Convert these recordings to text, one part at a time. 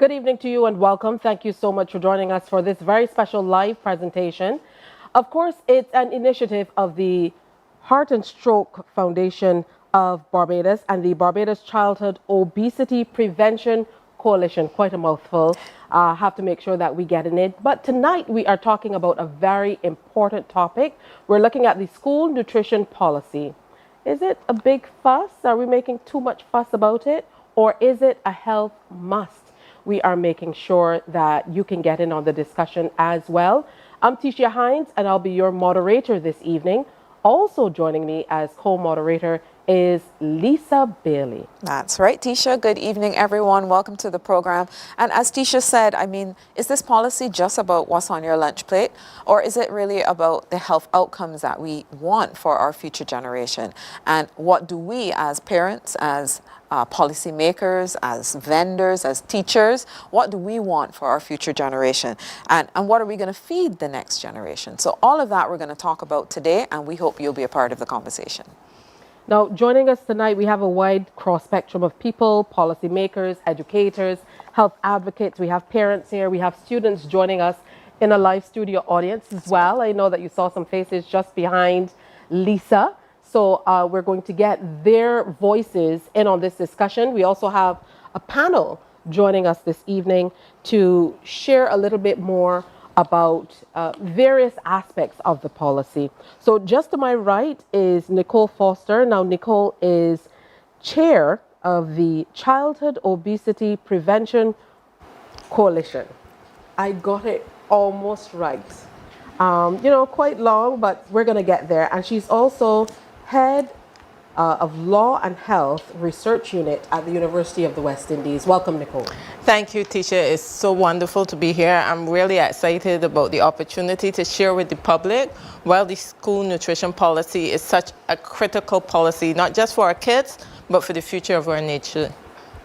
Good evening to you and welcome. Thank you so much for joining us for this very special live presentation. Of course, it's an initiative of the Heart and Stroke Foundation of Barbados and the Barbados Childhood Obesity Prevention Coalition. Quite a mouthful. Have to make sure that we get in it. But tonight we are talking about a very important topic. We're looking at the school nutrition policy. Is it a big fuss? Are we making too much fuss about it? Or is it a health must? We are making sure that you can get in on the discussion as well. I'm Tisha Hines, and I'll be your moderator this evening. Also joining me as co-moderator is Lisa Bailey. That's right, Tisha. Good evening, everyone. Welcome to the program. And as Tisha said, is this policy just about what's on your lunch plate? Or is it really about the health outcomes that we want for our future generation? And what do we as parents, as policymakers, as vendors, as teachers, what do we want for our future generation? And what are we going to feed the next generation? So all of that we're going to talk about today, and we hope you'll be a part of the conversation. Now, joining us tonight, we have a wide cross spectrum of people, policymakers, educators, health advocates. We have parents here. We have students joining us in a live studio audience as well. I know that you saw some faces just behind Lisa. So we're going to get their voices in on this discussion. We also have a panel joining us this evening to share a little bit more about various aspects of the policy. So just to my right is Nicole Foster. Now, Nicole is chair of the Childhood Obesity Prevention Coalition. I got it almost right. Quite long, but we're going to get there. And she's also head of Law and Health Research Unit at the University of the West Indies. Welcome, Nicole. Thank you, Tisha. It's so wonderful to be here. I'm really excited about the opportunity to share with the public why the school nutrition policy is such a critical policy, not just for our kids, but for the future of our nation.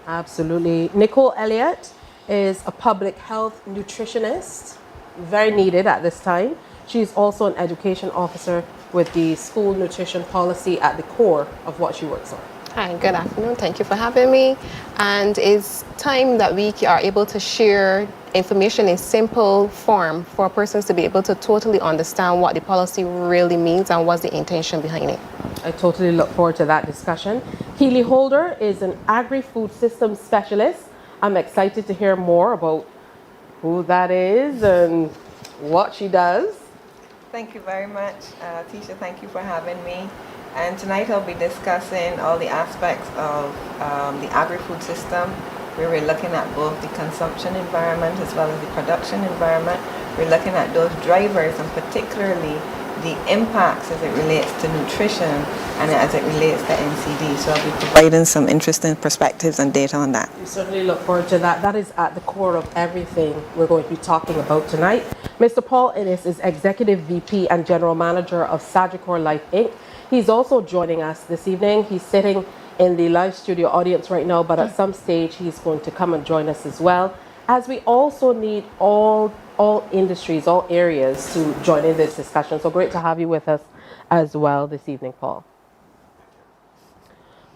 Absolutely. Nicole Elliott is a public health nutritionist, very needed at this time. She's also an education officer with the school nutrition policy at the core of what she works on. Hi, good afternoon. Thank you for having me. And it's time that we are able to share information in simple form for persons to be able to totally understand what the policy really means and what's the intention behind it. I totally look forward to that discussion. Healy Holder is an agri-food systems specialist. I'm excited to hear more about who that is and what she does. Thank you very much, Tisha. Thank you for having me. And tonight I'll be discussing all the aspects of the agri-food system, where we're looking at both the consumption environment as well as the production environment. We're looking at those drivers and particularly the impacts as it relates to nutrition and as it relates to NCD. So I'll be providing some interesting perspectives and data on that. We certainly look forward to that. That is at the core of everything we're going to be talking about tonight. Mr. Paul Innes is Executive VP and General Manager of Sagicor Life Inc. He's also joining us this evening. He's sitting in the live studio audience right now, but at some stage he's going to come and join us as well, as we also need all industries, all areas to join in this discussion. So great to have you with us as well this evening, Paul.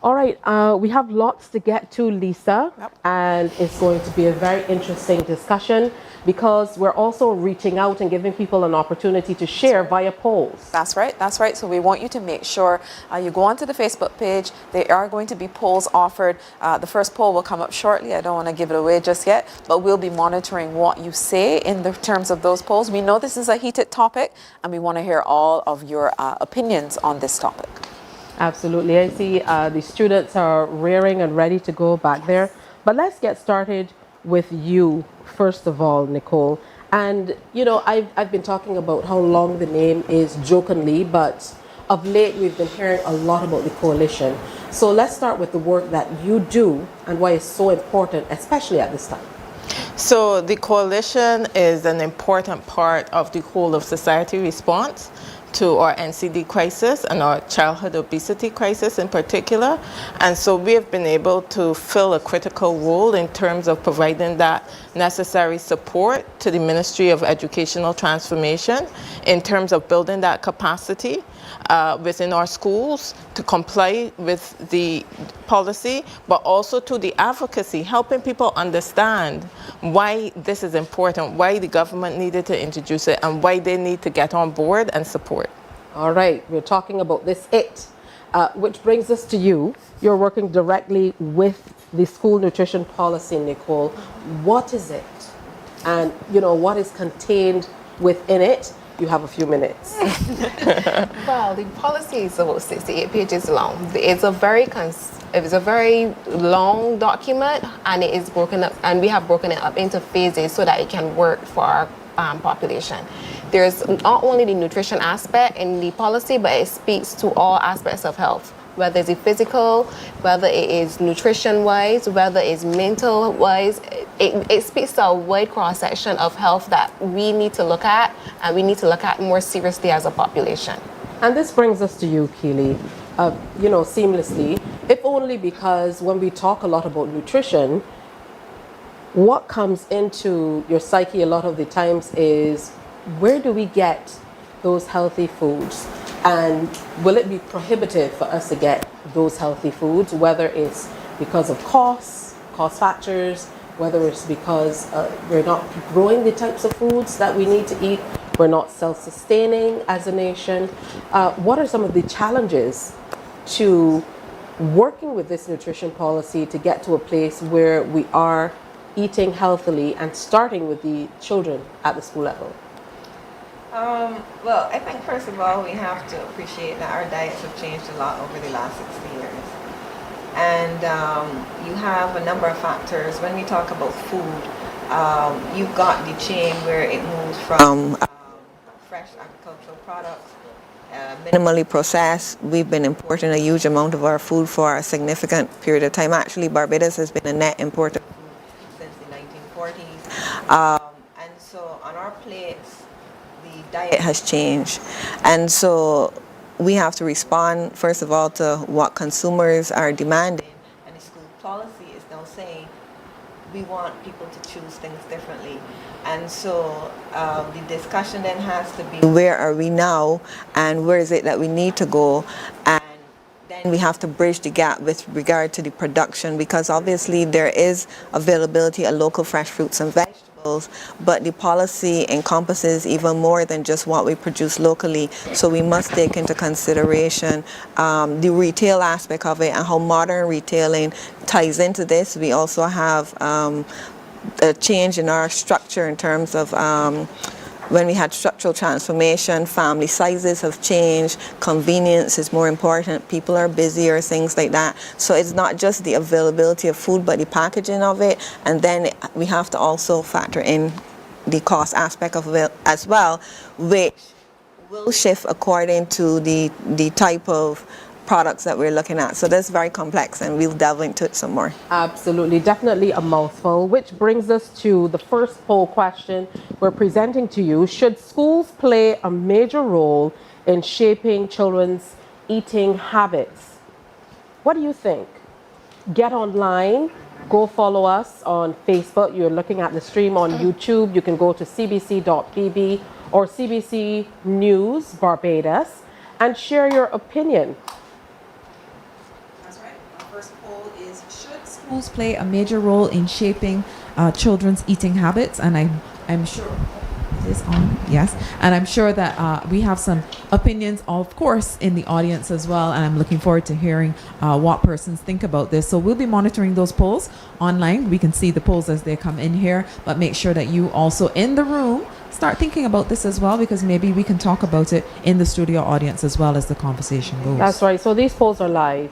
All right, we have lots to get to, Lisa, and it's going to be a very interesting discussion because we're also reaching out and giving people an opportunity to share via polls. That's right, that's right. So we want you to make sure you go onto the Facebook page. There are going to be polls offered. The first poll will come up shortly. I don't want to give it away just yet, but we'll be monitoring what you say in the terms of those polls. We know this is a heated topic, and we want to hear all of your opinions on this topic. Absolutely. I see the students are rearing and ready to go back there. But let's get started with you, first of all, Nicole. And, I've been talking about how long the name is jokingly, but of late we've been hearing a lot about the coalition. So let's start with the work that you do and why it's so important, especially at this time. So the coalition is an important part of the whole of society response to our NCD crisis and our childhood obesity crisis in particular. And so we have been able to fill a critical role in terms of providing that necessary support to the Ministry of Educational Transformation in terms of building that capacity within our schools to comply with the policy, but also to the advocacy, helping people understand why this is important, why the government needed to introduce it, and why they need to get on board and support. All right, we're talking about this which brings us to you. You're working directly with the school nutrition policy, Nicole. What is it? And, what is contained within it? You have a few minutes. Well, the policy is about 68 pages long. It's a very long document, and it is broken up, and we have broken it up into phases so that it can work for our population. There's not only the nutrition aspect in the policy, but it speaks to all aspects of health, whether it's physical, whether it is nutrition-wise, whether it's mental-wise. It speaks to a wide cross-section of health that we need to look at, and we need to look at more seriously as a population. And this brings us to you, Keely, seamlessly, if only because when we talk a lot about nutrition, what comes into your psyche a lot of the times is, where do we get those healthy foods? And will it be prohibitive for us to get those healthy foods, whether it's because of cost factors, whether it's because we're not growing the types of foods that we need to eat, we're not self-sustaining as a nation. What are some of the challenges to working with this nutrition policy to get to a place where we are eating healthily and starting with the children at the school level? Well, I think first of all, we have to appreciate that our diets have changed a lot over the last 60 years. And you have a number of factors. When we talk about food, you've got the chain where it moves from fresh agricultural products, minimally processed. We've been importing a huge amount of our food for a significant period of time. Actually, Barbados has been a net importer of food since the 1940s. And so on our plates, the diet has changed. And so we have to respond, first of all, to what consumers are demanding. And the school policy is now saying we want people to choose things differently. And so the discussion then has to be, where are we now and where is it that we need to go? And then we have to bridge the gap with regard to the production, because obviously there is availability of local fresh fruits and vegetables, but the policy encompasses even more than just what we produce locally. So we must take into consideration the retail aspect of it and how modern retailing ties into this. We also have a change in our structure in terms of when we had structural transformation, family sizes have changed, convenience is more important, people are busier, things like that. So it's not just the availability of food, but the packaging of it, and then we have to also factor in the cost aspect of it as well, which will shift according to the type of products that we're looking at. So that's very complex, and we'll delve into it some more. Absolutely, definitely a mouthful, which brings us to the first poll question we're presenting to you. Should schools play a major role in shaping children's eating habits? What do you think? Get online, go follow us on Facebook. You're looking at the stream on YouTube. You can go to cbc.bb or CBC News Barbados and share your opinion. Schools play a major role in shaping children's eating habits, and I'm sure it is on, yes, and I'm sure that we have some opinions, of course, in the audience as well, and I'm looking forward to hearing what persons think about this. So we'll be monitoring those polls online. We can see the polls as they come in here, but make sure that you also in the room start thinking about this as well, because maybe we can talk about it in the studio audience as well as the conversation goes. That's right. So these polls are live.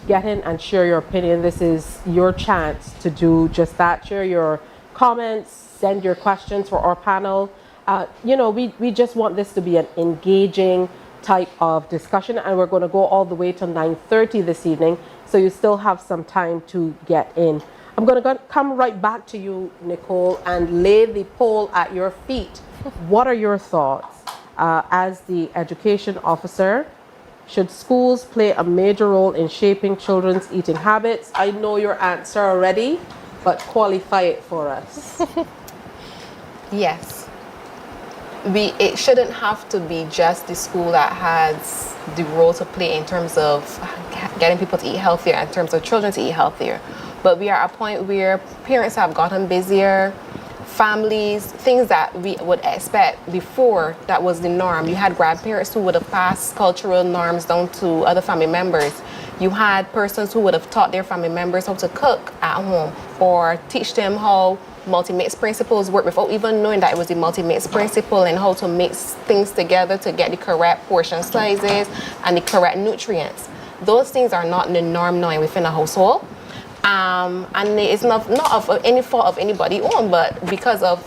Get in and share your opinion. This is your chance to do just that. Share your comments, send your questions for our panel. We just want this to be an engaging type of discussion, and we're going to go all the way to 9:30 this evening, so you still have some time to get in. I'm going to come right back to you, Nicole, and lay the poll at your feet. What are your thoughts as the education officer? Should schools play a major role in shaping children's eating habits? I know your answer already, but qualify it for us. Yes. it shouldn't have to be just the school that has the role to play in terms of getting people to eat healthier, in terms of children to eat healthier. But we are at a point where parents have gotten busier, families, things that we would expect before, that was the norm. You had grandparents who would have passed cultural norms down to other family members. You had persons who would have taught their family members how to cook at home or teach them how multi-mix principles work without even knowing that it was the multi-mix principle, and how to mix things together to get the correct portion sizes and the correct nutrients. Those things are not the norm now within a household. And it's not of any fault of anybody own, but because of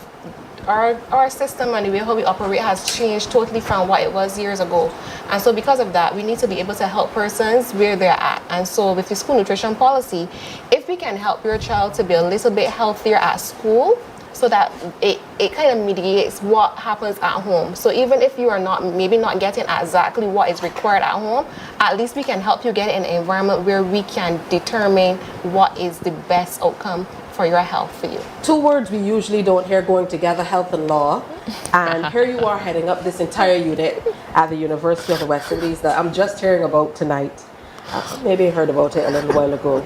our system and the way how we operate has changed totally from what it was years ago. And so because of that, we need to be able to help persons where they're at. And so with the school nutrition policy, if we can help your child to be a little bit healthier at school, so that it kind of mediates what happens at home. So even if you are maybe not getting exactly what is required at home, at least we can help you get in an environment where we can determine what is the best outcome for your health for you. Two words we usually don't hear going together, health and law. And here you are heading up this entire unit at the University of the West Indies that I'm just hearing about tonight. Maybe I heard about it a little while ago.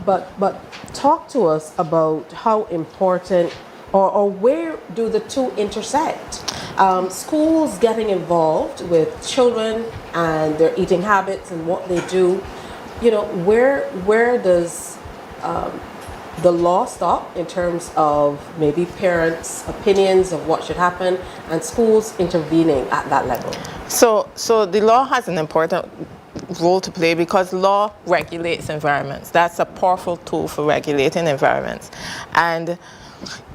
But talk to us about how important or where do the two intersect? Schools getting involved with children and their eating habits and what they do. You know, where does the law stop in terms of maybe parents' opinions of what should happen and schools intervening at that level? So the law has an important role to play because law regulates environments. That's a powerful tool for regulating environments. And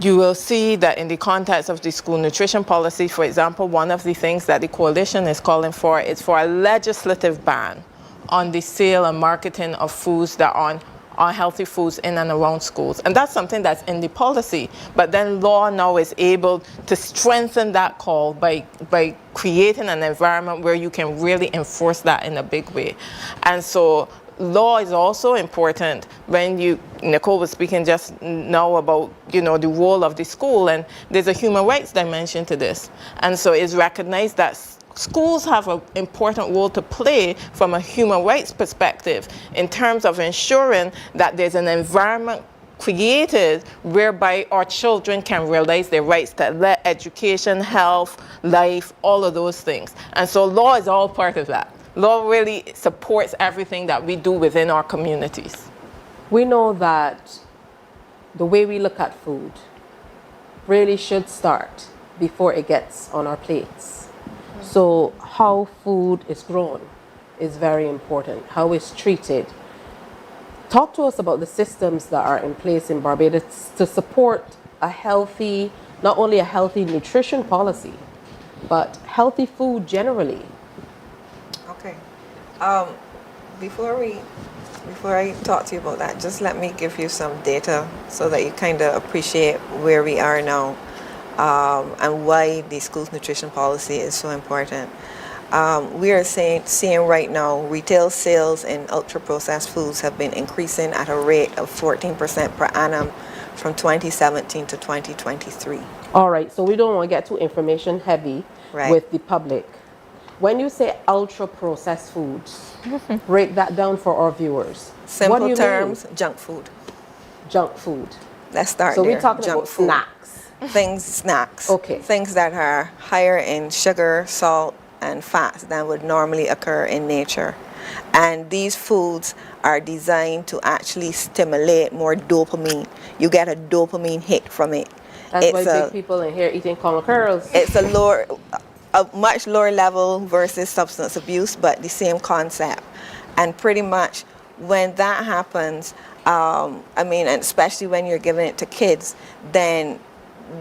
you will see that in the context of the school nutrition policy, for example, one of the things that the coalition is calling for is for a legislative ban on the sale and marketing of foods that are unhealthy foods in and around schools. And that's something that's in the policy. But then law now is able to strengthen that call by creating an environment where you can really enforce that in a big way. And so law is also important when Nicole was speaking just now about, the role of the school, and there's a human rights dimension to this. And so it's recognized that schools have an important role to play from a human rights perspective in terms of ensuring that there's an environment created whereby our children can realize their rights to education, health, life, all of those things. And so law is all part of that. Law really supports everything that we do within our communities. We know that the way we look at food really should start before it gets on our plates. So how food is grown is very important, how it's treated. Talk to us about the systems that are in place in Barbados to support a healthy, not only a healthy nutrition policy, but healthy food generally. Okay. Before I talk to you about that, just let me give you some data so that you kind of appreciate where we are now. And why the school's nutrition policy is so important. We are seeing right now retail sales in ultra-processed foods have been increasing at a rate of 14% per annum from 2017 to 2023. All right, so we don't want to get too information heavy with the public. When you say ultra-processed foods, break that down for our viewers. Simple terms, junk food. Junk food. Let's start there. So we're talking junk about food. Snacks. Okay. Things that are higher in sugar, salt, and fats than would normally occur in nature. And these foods are designed to actually stimulate more dopamine. You get a dopamine hit from it. That's why big people in here eating caramel curls. It's a much lower level versus substance abuse, but the same concept. And pretty much when that happens, and especially when you're giving it to kids, then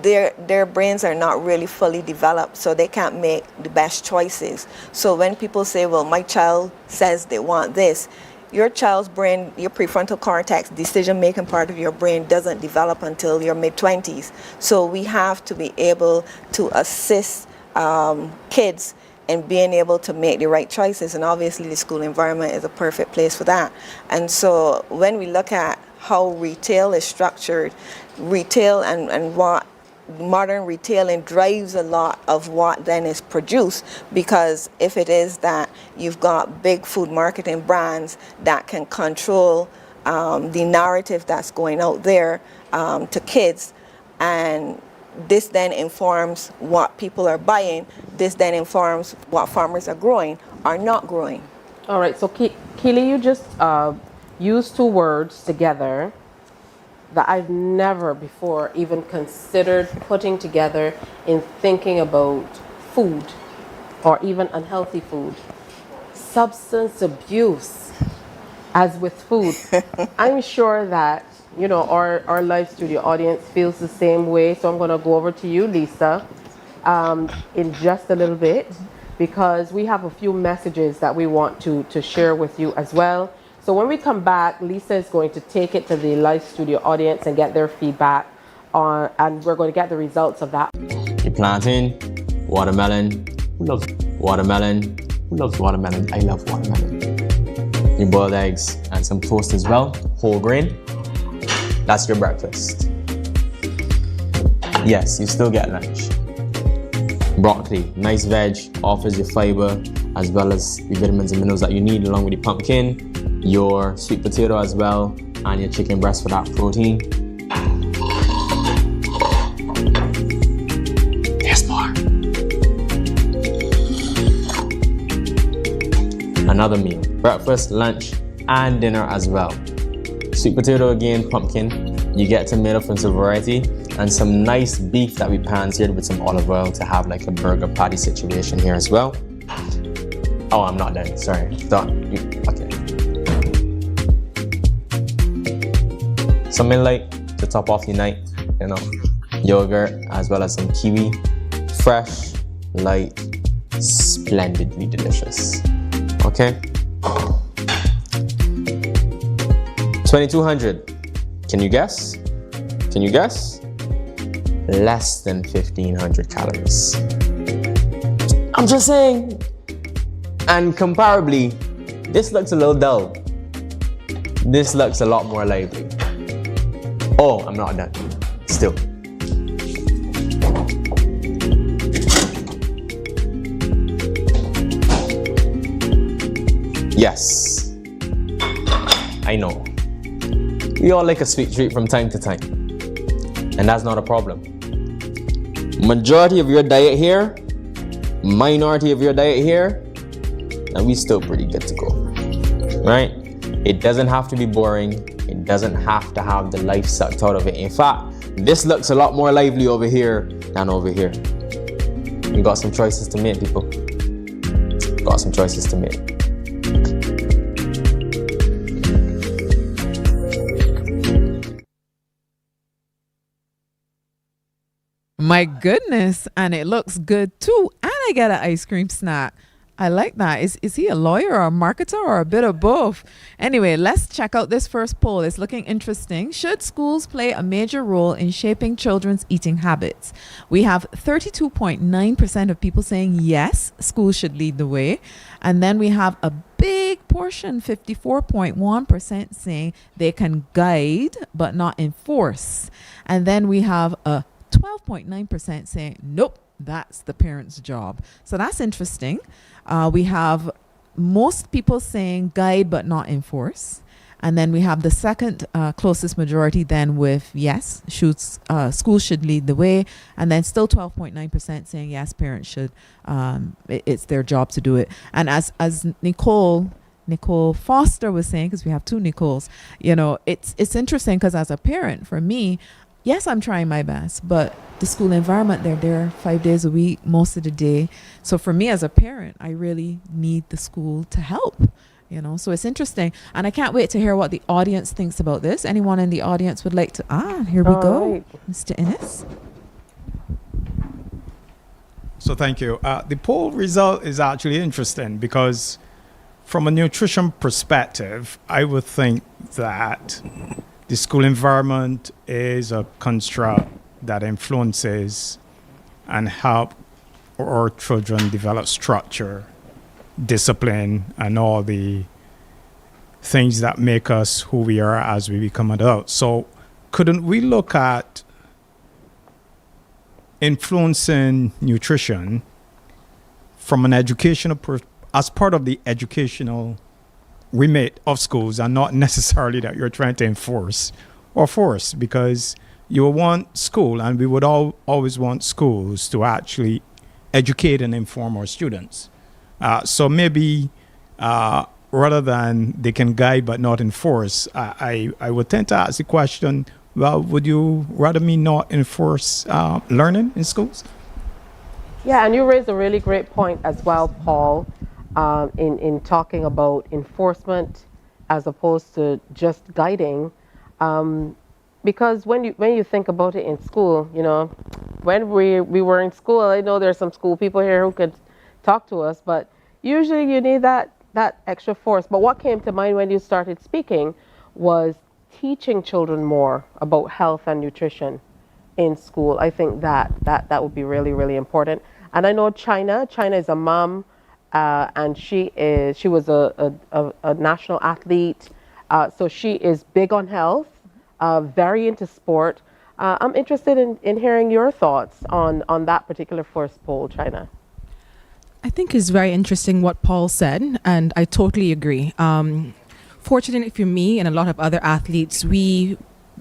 their brains are not really fully developed, so they can't make the best choices. So when people say, well, my child says they want this, your child's brain, your prefrontal cortex, decision-making part of your brain doesn't develop until your mid-20s. So we have to be able to assist kids in being able to make the right choices, and obviously the school environment is a perfect place for that. And so when we look at how retail is structured, retail and what modern retailing drives a lot of what then is produced, because if it is that you've got big food marketing brands that can control the narrative that's going out there to kids, and this then informs what people are buying, this then informs what farmers are growing or not growing. All right, so Keely, you just used two words together that I've never before even considered putting together in thinking about food or even unhealthy food. Substance abuse, as with food. I'm sure that, you know, our live studio audience feels the same way. So I'm going to go over to you, Lisa, in just a little bit, because we have a few messages that we want to share with you as well. So when we come back, Lisa is going to take it to the live studio audience and get their feedback on, and we're going to get the results of that. Your plantain, watermelon. Who loves watermelon? Who loves watermelon? I love watermelon. Your boiled eggs and some toast as well, whole grain. That's your breakfast. Yes, you still get lunch. Broccoli, nice veg, offers you fiber as well as the vitamins and minerals that you need, along with the pumpkin, your sweet potato as well, and your chicken breast for that protein. There's more. Another meal, breakfast, lunch, and dinner as well. Sweet potato again, pumpkin. You get tomato from some variety, and some nice beef that we pan-seared with some olive oil to have like a burger patty situation here as well. Oh, I'm not done. Sorry. Okay. Something light to top off your night, you know. Yogurt as well as some kiwi. Fresh, light, splendidly delicious. Okay. 2,200. Can you guess? Can you guess? Less than 1,500 calories. I'm just saying. And comparably, this looks a little dull. This looks a lot more lively. Oh, I'm not done. Still. Yes. I know. We all like a sweet treat from time to time. And that's not a problem. Majority of your diet here, minority of your diet here, and we still pretty good to go. Right? It doesn't have to be boring. It doesn't have to have the life sucked out of it. In fact, this looks a lot more lively over here than over here. You got some choices to make, people. Got some choices to make. My goodness, and it looks good too. And I get an ice cream snack. I like that. Is he a lawyer or a marketer or a bit of both? Anyway, let's check out this first poll. It's looking interesting. Should schools play a major role in shaping children's eating habits? We have 32.9% of people saying yes, schools should lead the way. And then we have a big portion, 54.1%, saying they can guide but not enforce. And then we have a 12.9% saying nope, that's the parent's job. So that's interesting. We have most people saying guide but not enforce. And then we have the second closest majority then with yes, schools should lead the way. And then still 12.9% saying yes, parents should, it's their job to do it. And as Nicole Foster was saying, because we have two Nicoles, you know, it's interesting because as a parent, for me, yes, I'm trying my best, but the school environment, they're there 5 days a week, most of the day. So for me as a parent, I really need the school to help, you know. So it's interesting. And I can't wait to hear what the audience thinks about this. Anyone in the audience would like to, here we go. Right. Mr. Innes. So thank you. The poll result is actually interesting because from a nutrition perspective, I would think that the school environment is a construct that influences and help our children develop structure, discipline, and all the things that make us who we are as we become adults. So couldn't we look at influencing nutrition from an educational as part of the educational remit of schools, and not necessarily that you're trying to enforce or force, because you want school, and we would always want schools to actually educate and inform our students. So maybe rather than they can guide but not enforce, I would tend to ask the question, well, would you rather me not enforce learning in schools? Yeah, and you raised a really great point as well, Paul, in talking about enforcement as opposed to just guiding. Because when you think about it in school, you know, when we were in school, I know there's some school people here who could talk to us, but usually you need that extra force. But what came to mind when you started speaking was teaching children more about health and nutrition in school. I think that would be really, really important. And I know China is a mom, and she was a national athlete, so she is big on health, very into sport. I'm interested in hearing your thoughts on that particular first poll, China. I think it's very interesting what Paul said, and I totally agree. Fortunately for me and a lot of other athletes, we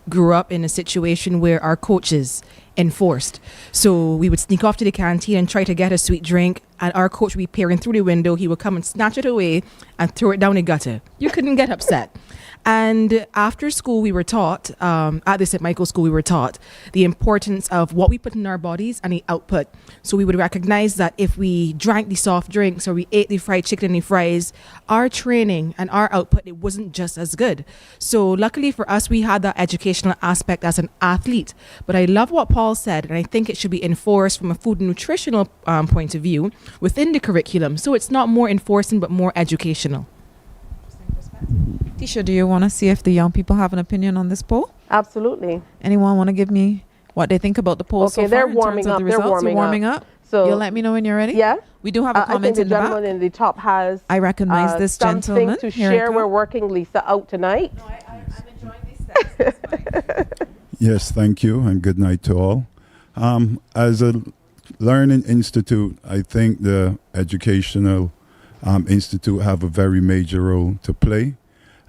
grew up in a situation where our coaches enforced. So we would sneak off to the canteen and try to get a sweet drink, and our coach would be peering through the window. He would come and snatch it away and throw it down the gutter. You couldn't get upset. And after school, we were taught, at the St. Michael School, we were taught the importance of what we put in our bodies and the output. So we would recognize that if we drank the soft drinks or we ate the fried chicken and the fries, our training and our output, it wasn't just as good. So luckily for us, we had that educational aspect as an athlete. But I love what Paul said, and I think it should be enforced from a food and nutritional point of view within the curriculum. So it's not more enforcing, but more educational. Tisha, do you want to see if the young people have an opinion on this poll? Absolutely. Anyone want to give me what they think about the poll so Okay, far they're in warming terms of up. the They're results? You're warming up. So You'll let me know when you're ready? Yeah. We do have a I comment think in the the back. gentleman in the top has I recognize this something gentleman. to Here it share. We're comes. working Lisa out tonight. No, I'm enjoying these steps. Yes, thank you, and good night to all. As a learning institute, I think the educational institute have a very major role to play.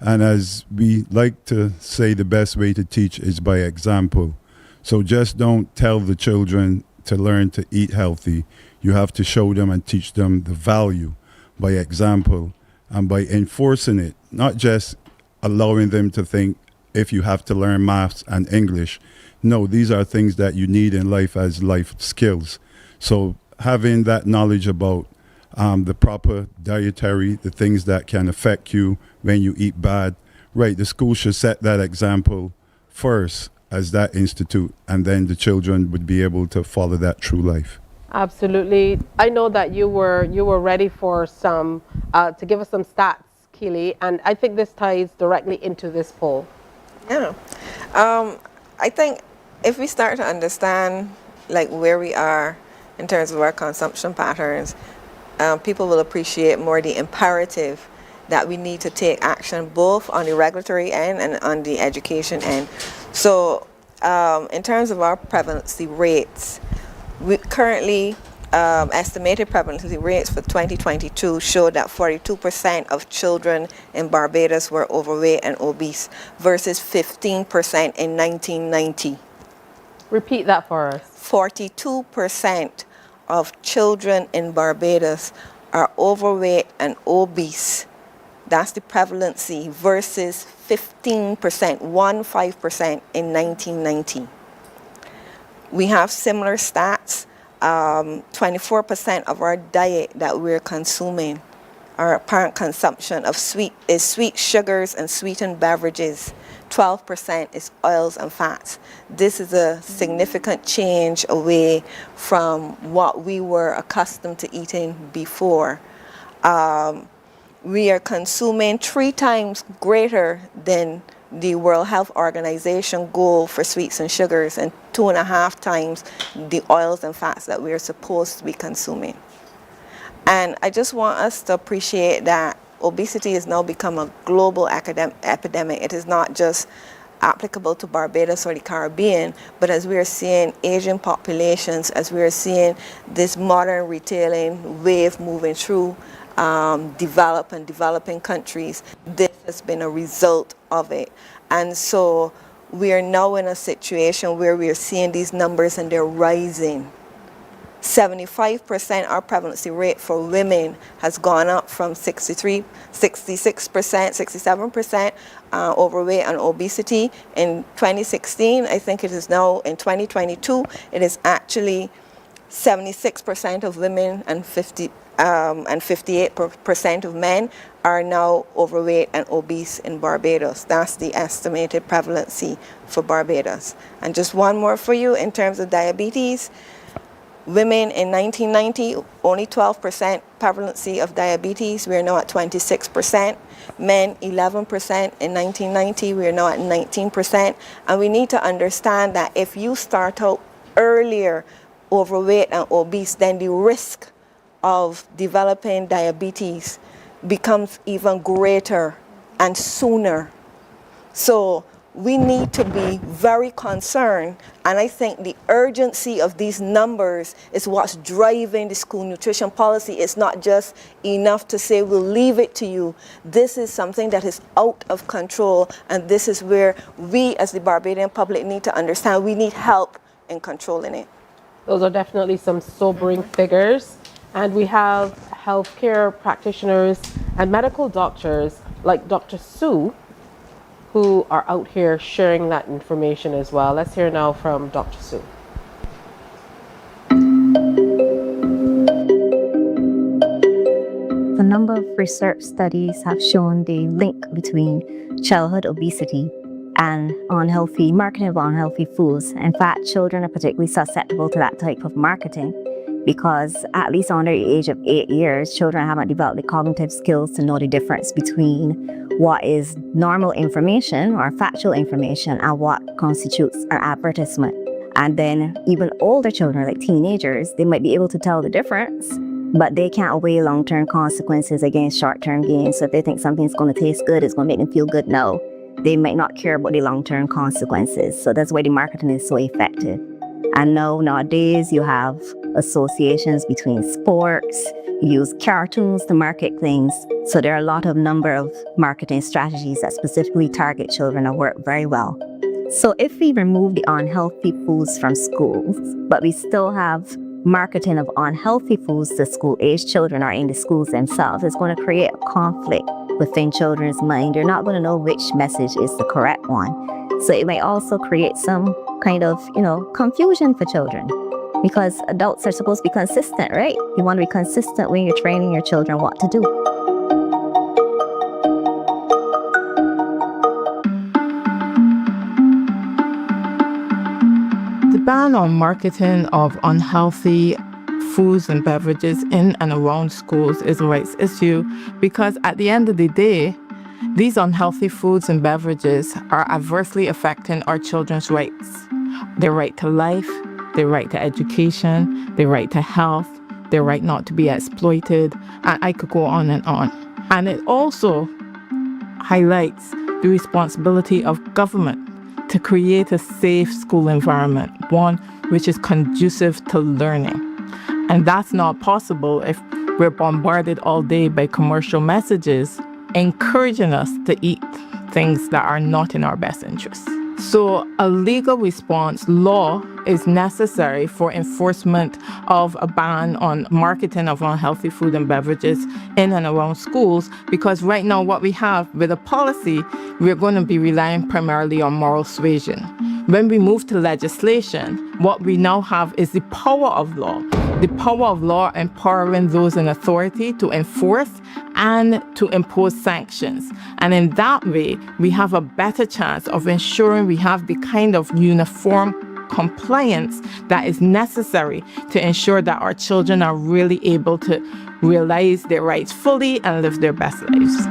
And as we like to say, the best way to teach is by example. So just don't tell the children to learn to eat healthy. You have to show them and teach them the value by example and by enforcing it, not just allowing them to think if you have to learn maths and English. No, these are things that you need in life as life skills. So having that knowledge about the proper dietary, the things that can affect you when you eat bad. Right, the school should set that example first as that institute, and then the children would be able to follow that through life. Absolutely. I know that you were ready for some to give us some stats, Keely, and I think this ties directly into this poll. Yeah. I think if we start to understand like where we are in terms of our consumption patterns, people will appreciate more the imperative that we need to take action both on the regulatory end and on the education end. So in terms of our prevalency rates, we currently estimated prevalency rates for 2022 show that 42% of children in Barbados were overweight and obese versus 15% in 1990. Repeat that for us. 42% of children in Barbados are overweight and obese. That's the prevalency versus 15%, 15% in 1990. We have similar stats. 24% of our diet that we're consuming, our apparent consumption of sweet sugars and sweetened beverages. 12% is oils and fats. This is a significant change away from what we were accustomed to eating before. We are consuming 3 times greater than the World Health Organization goal for sweets and sugars, and 2.5 times the oils and fats that we are supposed to be consuming. And I just want us to appreciate that obesity has now become a global epidemic. It is not just applicable to Barbados or the Caribbean, but as we are seeing Asian populations, as we are seeing this modern retailing wave moving through developing countries, this has been a result of it. And so we are now in a situation where we are seeing these numbers and they're rising. 75% our prevalency rate for women has gone up from 66%, 67% overweight and obesity in 2016. I think it is now in 2022, it is actually 76% of women and 58% of men are now overweight and obese in Barbados. That's the estimated prevalency for Barbados. And just one more for you in terms of diabetes. Women in 1990, only 12% prevalency of diabetes. We are now at 26%. Men, 11% in 1990. We are now at 19%. And we need to understand that if you start out earlier overweight and obese, then the risk of developing diabetes becomes even greater and sooner. So we need to be very concerned, and I think the urgency of these numbers is what's driving the school nutrition policy. It's not just enough to say we'll leave it to you. This is something that is out of control, and this is where we as the Barbadian public need to understand we need help in controlling it. Those are definitely some sobering figures. And we have healthcare practitioners and medical doctors like Dr. Sue, who are out here sharing that information as well. Let's hear now from Dr. Sue. A number of research studies have shown the link between childhood obesity and marketing of unhealthy foods. In fact, children are particularly susceptible to that type of marketing because at least under the age of 8 years, children haven't developed the cognitive skills to know the difference between what is normal information or factual information and what constitutes an advertisement. And then even older children, like teenagers, they might be able to tell the difference, but they can't weigh long-term consequences against short-term gains. So if they think something's going to taste good, it's going to make them feel good, no. They might not care about the long-term consequences. So that's why the marketing is so effective. And now, nowadays, you have associations between sports, you use cartoons to market things. So there are a number of marketing strategies that specifically target children that work very well. So if we remove the unhealthy foods from schools, but we still have marketing of unhealthy foods to school-aged children or in the schools themselves, it's going to create a conflict within children's mind. They're not going to know which message is the correct one. So it may also create some kind of, confusion for children, because adults are supposed to be consistent, right? You want to be consistent when you're training your children what to do. The ban on marketing of unhealthy foods and beverages in and around schools is a rights issue because at the end of the day, these unhealthy foods and beverages are adversely affecting our children's rights. Their right to life, their right to education, their right to health, their right not to be exploited, and I could go on and on. And it also highlights the responsibility of government to create a safe school environment, one which is conducive to learning. And that's not possible if we're bombarded all day by commercial messages encouraging us to eat things that are not in our best interests. So a legal response law is necessary for enforcement of a ban on marketing of unhealthy food and beverages in and around schools, because right now what we have with a policy, we're going to be relying primarily on moral suasion. When we move to legislation, what we now have is the power of law empowering those in authority to enforce and to impose sanctions. And in that way, we have a better chance of ensuring we have the kind of uniform compliance that is necessary to ensure that our children are really able to realize their rights fully and live their best lives.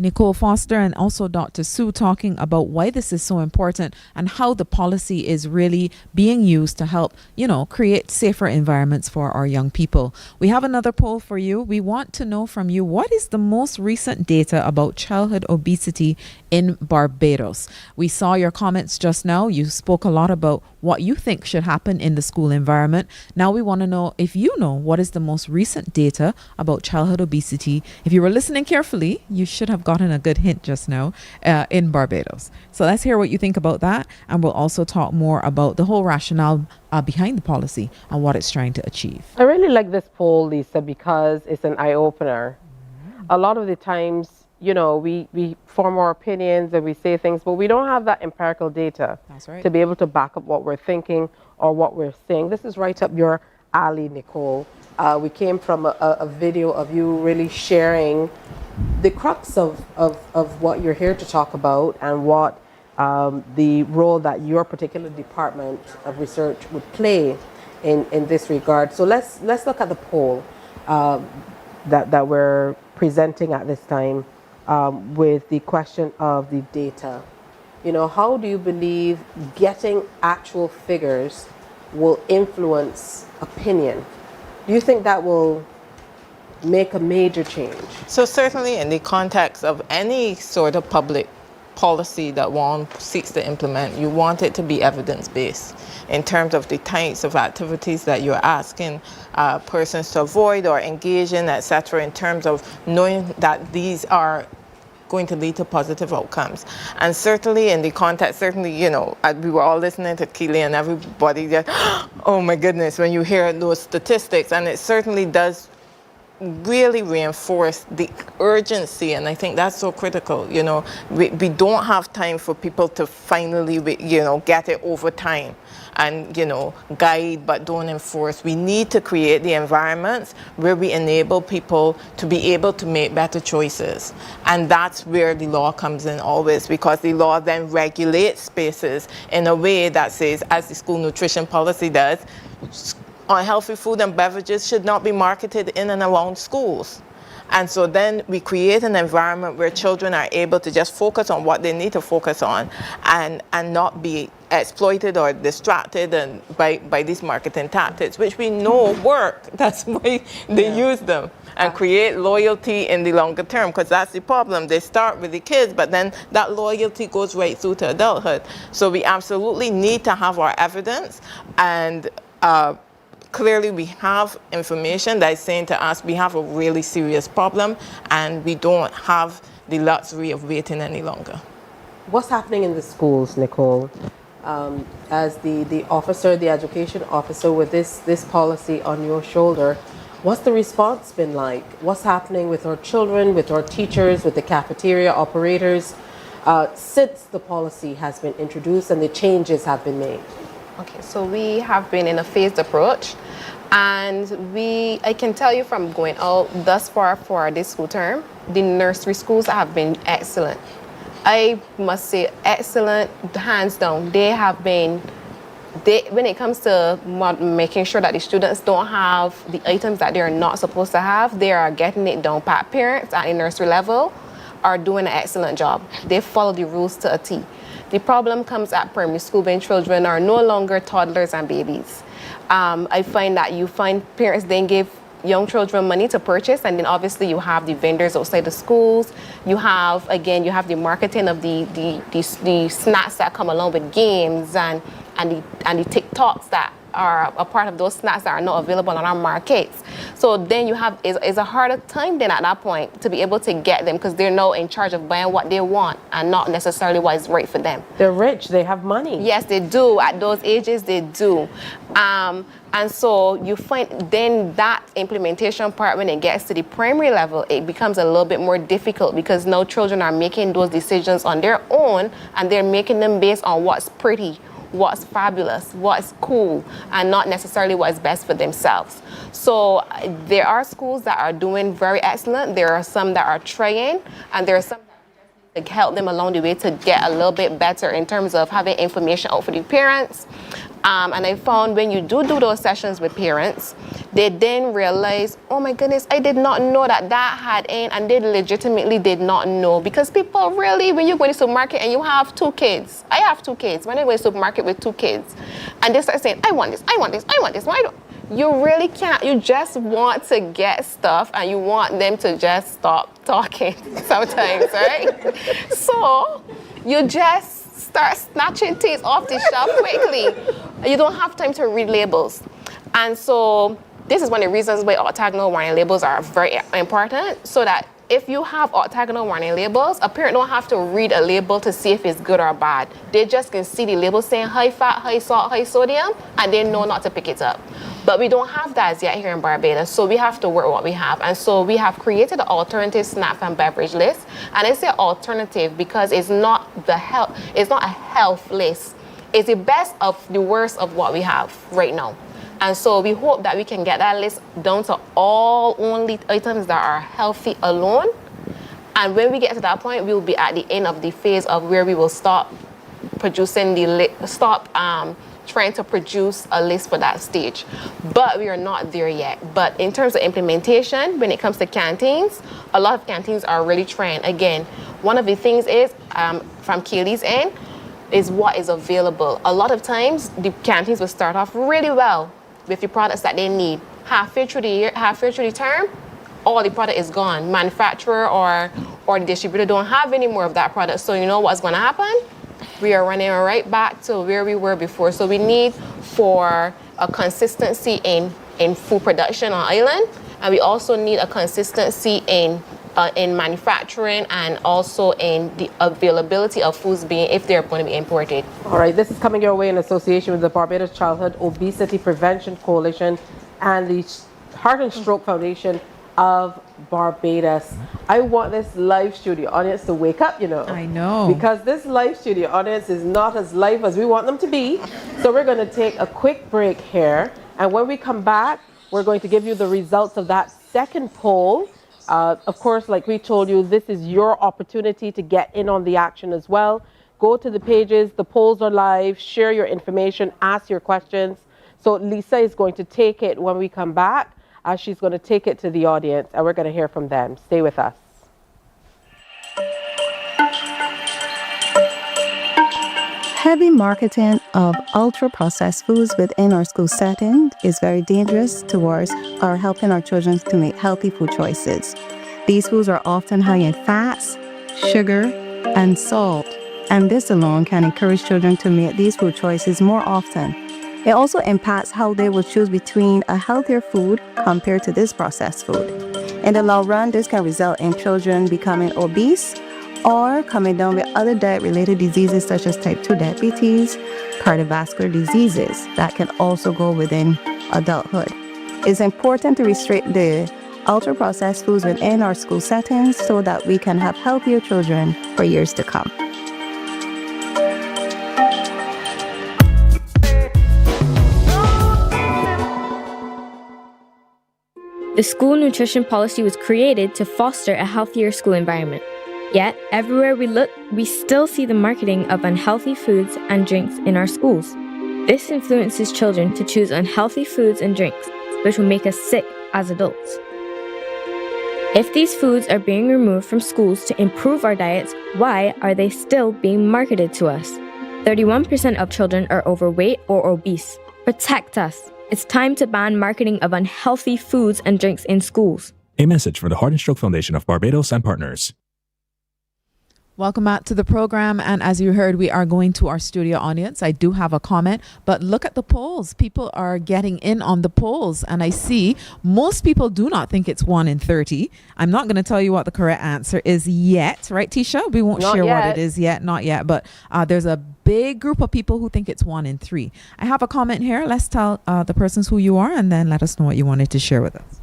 Nicole Foster and also Dr. Sue talking about why this is so important and how the policy is really being used to help, create safer environments for our young people. We have another poll for you. We want to know from you, what is the most recent data about childhood obesity in Barbados? We saw your comments just now. You spoke a lot about what you think should happen in the school environment. Now we want to know if you know what is the most recent data about childhood obesity. If you were listening carefully, you should have gotten a good hint just now in Barbados. So let's hear what you think about that. And we'll also talk more about the whole rationale behind the policy and what it's trying to achieve. I really like this poll, Lisa, because it's an eye-opener. A lot of the times, we form our opinions and we say things, but we don't have that empirical data to be able to back up what we're thinking or what we're saying. This is right up your alley, Nicole. We came from a video of you really sharing the crux of what you're here to talk about and what the role that your particular department of research would play in this regard. So let's look at the poll that we're presenting at this time. With the question of the data. How do you believe getting actual figures will influence opinion? Do you think that will make a major change? So certainly in the context of any sort of public policy that one seeks to implement, you want it to be evidence-based in terms of the types of activities that you're asking persons to avoid or engage in, etc., in terms of knowing that these are going to lead to positive outcomes. And certainly in the context, we were all listening to Keely and everybody just, oh my goodness, when you hear those statistics, and it certainly does really reinforce the urgency, and I think that's so critical. We don't have time for people to finally get it over time and guide but don't enforce. We need to create the environments where we enable people to be able to make better choices, and that's where the law comes in always, because the law then regulates spaces in a way that says, as the school nutrition policy does, unhealthy food and beverages should not be marketed in and around schools. And so then we create an environment where children are able to just focus on what they need to focus on and not be exploited or distracted by these marketing tactics, which we know work. That's why they use them, and create loyalty in the longer term, because that's the problem. They start with the kids, but then that loyalty goes right through to adulthood. So we absolutely need to have our evidence, and clearly we have information that is saying to us we have a really serious problem and we don't have the luxury of waiting any longer. What's happening in the schools, Nicole? As the officer, the education officer with this policy on your shoulder, what's the response been like? What's happening with our children, with our teachers, with the cafeteria operators since the policy has been introduced and the changes have been made? Okay, so we have been in a phased approach, and I can tell you from going out thus far for this school term, the nursery schools have been excellent. I must say excellent, hands down. They have been, when it comes to making sure that the students don't have the items that they're not supposed to have, they are getting it down pat. Parents at the nursery level are doing an excellent job. They follow the rules to a T. The problem comes at primary school when children are no longer toddlers and babies. I find that you find parents then give young children money to purchase, and then obviously you have the vendors outside the schools. You have the marketing of the snacks that come along with games and the TikToks that are a part of those snacks that are not available on our markets. So then you have, it's a harder time then at that point to be able to get them, because they're now in charge of buying what they want and not necessarily what is right for them. They're rich, they have money. Yes, they do. At those ages, they do. And so you find then that implementation part, when it gets to the primary level, it becomes a little bit more difficult, because now children are making those decisions on their own, and they're making them based on what's pretty, what's fabulous, what's cool, and not necessarily what's best for themselves. So there are schools that are doing very excellent. There are some that are trying, and there are some that to help them along the way to get a little bit better in terms of having information out for the parents. And I found when you do those sessions with parents, they then realize, oh my goodness, I did not know that had in, and they legitimately did not know. Because people really, when you go to the supermarket and you have 2 kids, I have 2 kids, when I go to the supermarket with 2 kids, and they start saying, I want this, I want this, I want this, why don't you really can't, you just want to get stuff and you want them to just stop talking sometimes, right? So you just start snatching things off the shelf quickly. You don't have time to read labels. And so this is one of the reasons why orthogonal warning labels are very important, so that if you have orthogonal warning labels, a parent don't have to read a label to see if it's good or bad. They just can see the label saying high fat, high salt, high sodium, and they know not to pick it up. But we don't have that as yet here in Barbados, so we have to work what we have. And so we have created an alternative snack and beverage list. And I say alternative because it's not a health list. It's the best of the worst of what we have right now. And so we hope that we can get that list down to all only items that are healthy alone. And when we get to that point, we'll be at the end of the phase of where we will stop producing trying to produce a list for that stage. But we are not there yet. But in terms of implementation, when it comes to canteens, a lot of canteens are really trying. Again, one of the things is, from Kaylee's end, is what is available. A lot of times, the canteens will start off really well with the products that they need. Halfway through the term, all the product is gone. Manufacturer or the distributor don't have any more of that product. So you know what's going to happen? We are running right back to where we were before. So we need for a consistency in food production on island, and we also need a consistency in manufacturing and also in the availability of foods if they're going to be imported. All right, this is coming your way in association with the Barbados Childhood Obesity Prevention Coalition and the Heart and Stroke Foundation of Barbados. I want this live studio audience to wake up, I know. Because this live studio audience is not as live as we want them to be. So we're going to take a quick break here. And when we come back, we're going to give you the results of that second poll. Of course, like we told you, this is your opportunity to get in on the action as well. Go to the pages, the polls are live, share your information, ask your questions. So Lisa is going to take it when we come back. She's going to take it to the audience, and we're going to hear from them. Stay with us. Heavy marketing of ultra-processed foods within our school setting is very dangerous towards helping our children to make healthy food choices. These foods are often high in fats, sugar, and salt, and this alone can encourage children to make these food choices more often. It also impacts how they will choose between a healthier food compared to this processed food. In the long run, this can result in children becoming obese or coming down with other diet-related diseases such as type 2 diabetes, cardiovascular diseases that can also go within adulthood. It's important to restrict the ultra-processed foods within our school settings so that we can have healthier children for years to come. The school nutrition policy was created to foster a healthier school environment. Yet, everywhere we look, we still see the marketing of unhealthy foods and drinks in our schools. This influences children to choose unhealthy foods and drinks, which will make us sick as adults. If these foods are being removed from schools to improve our diets, why are they still being marketed to us? 31% of children are overweight or obese. Protect us. It's time to ban marketing of unhealthy foods and drinks in schools. A message from the Heart and Stroke Foundation of Barbados and partners. Welcome back to the program, and as you heard, we are going to our studio audience. I do have a comment, but look at the polls. People are getting in on the polls, and I see most people do not think it's 1 in 30. I'm not going to tell you what the correct answer is yet, right, Tisha? We won't share what it is yet, not yet, but there's a big group of people who think it's 1 in 3. I have a comment here. Let's tell the persons who you are, and then let us know what you wanted to share with us.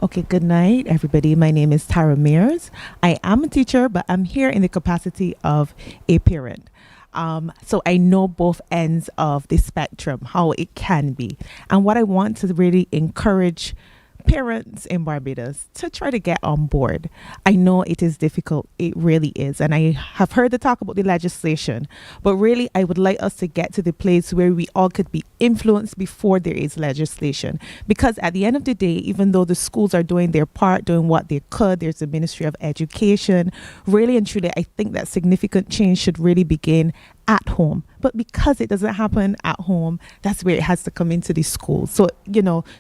Okay, good night, everybody. My name is Tara Mears. I am a teacher, but I'm here in the capacity of a parent. So I know both ends of the spectrum, how it can be. And what I want to really encourage parents in Barbados to try to get on board. I know it is difficult. It really is. And I have heard the talk about the legislation, but really I would like us to get to the place where we all could be influenced before there is legislation. Because at the end of the day, even though the schools are doing their part, doing what they could, there's the Ministry of Education. Really and truly, I think that significant change should really begin at home. But because it doesn't happen at home, that's where it has to come into the schools. So,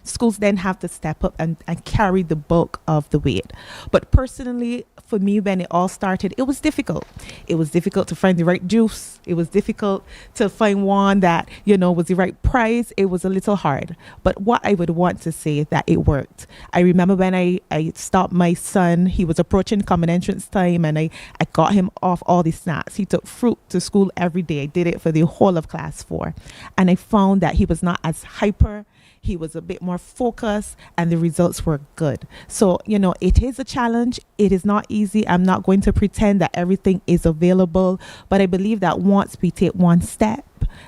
schools then have to step up and carry the bulk of the weight. But personally, for me, when it all started, it was difficult. It was difficult to find the right juice. It was difficult to find one that, was the right price. It was a little hard. But what I would want to say is that it worked. I remember when I stopped my son, he was approaching common entrance time, and I got him off all the snacks. He took fruit to school every day. I did it for the whole of class 4. And I found that he was not as hyper. He was a bit more focused, and the results were good. So, it is a challenge. It is not easy. I'm not going to pretend that everything is available, but I believe that once we take one step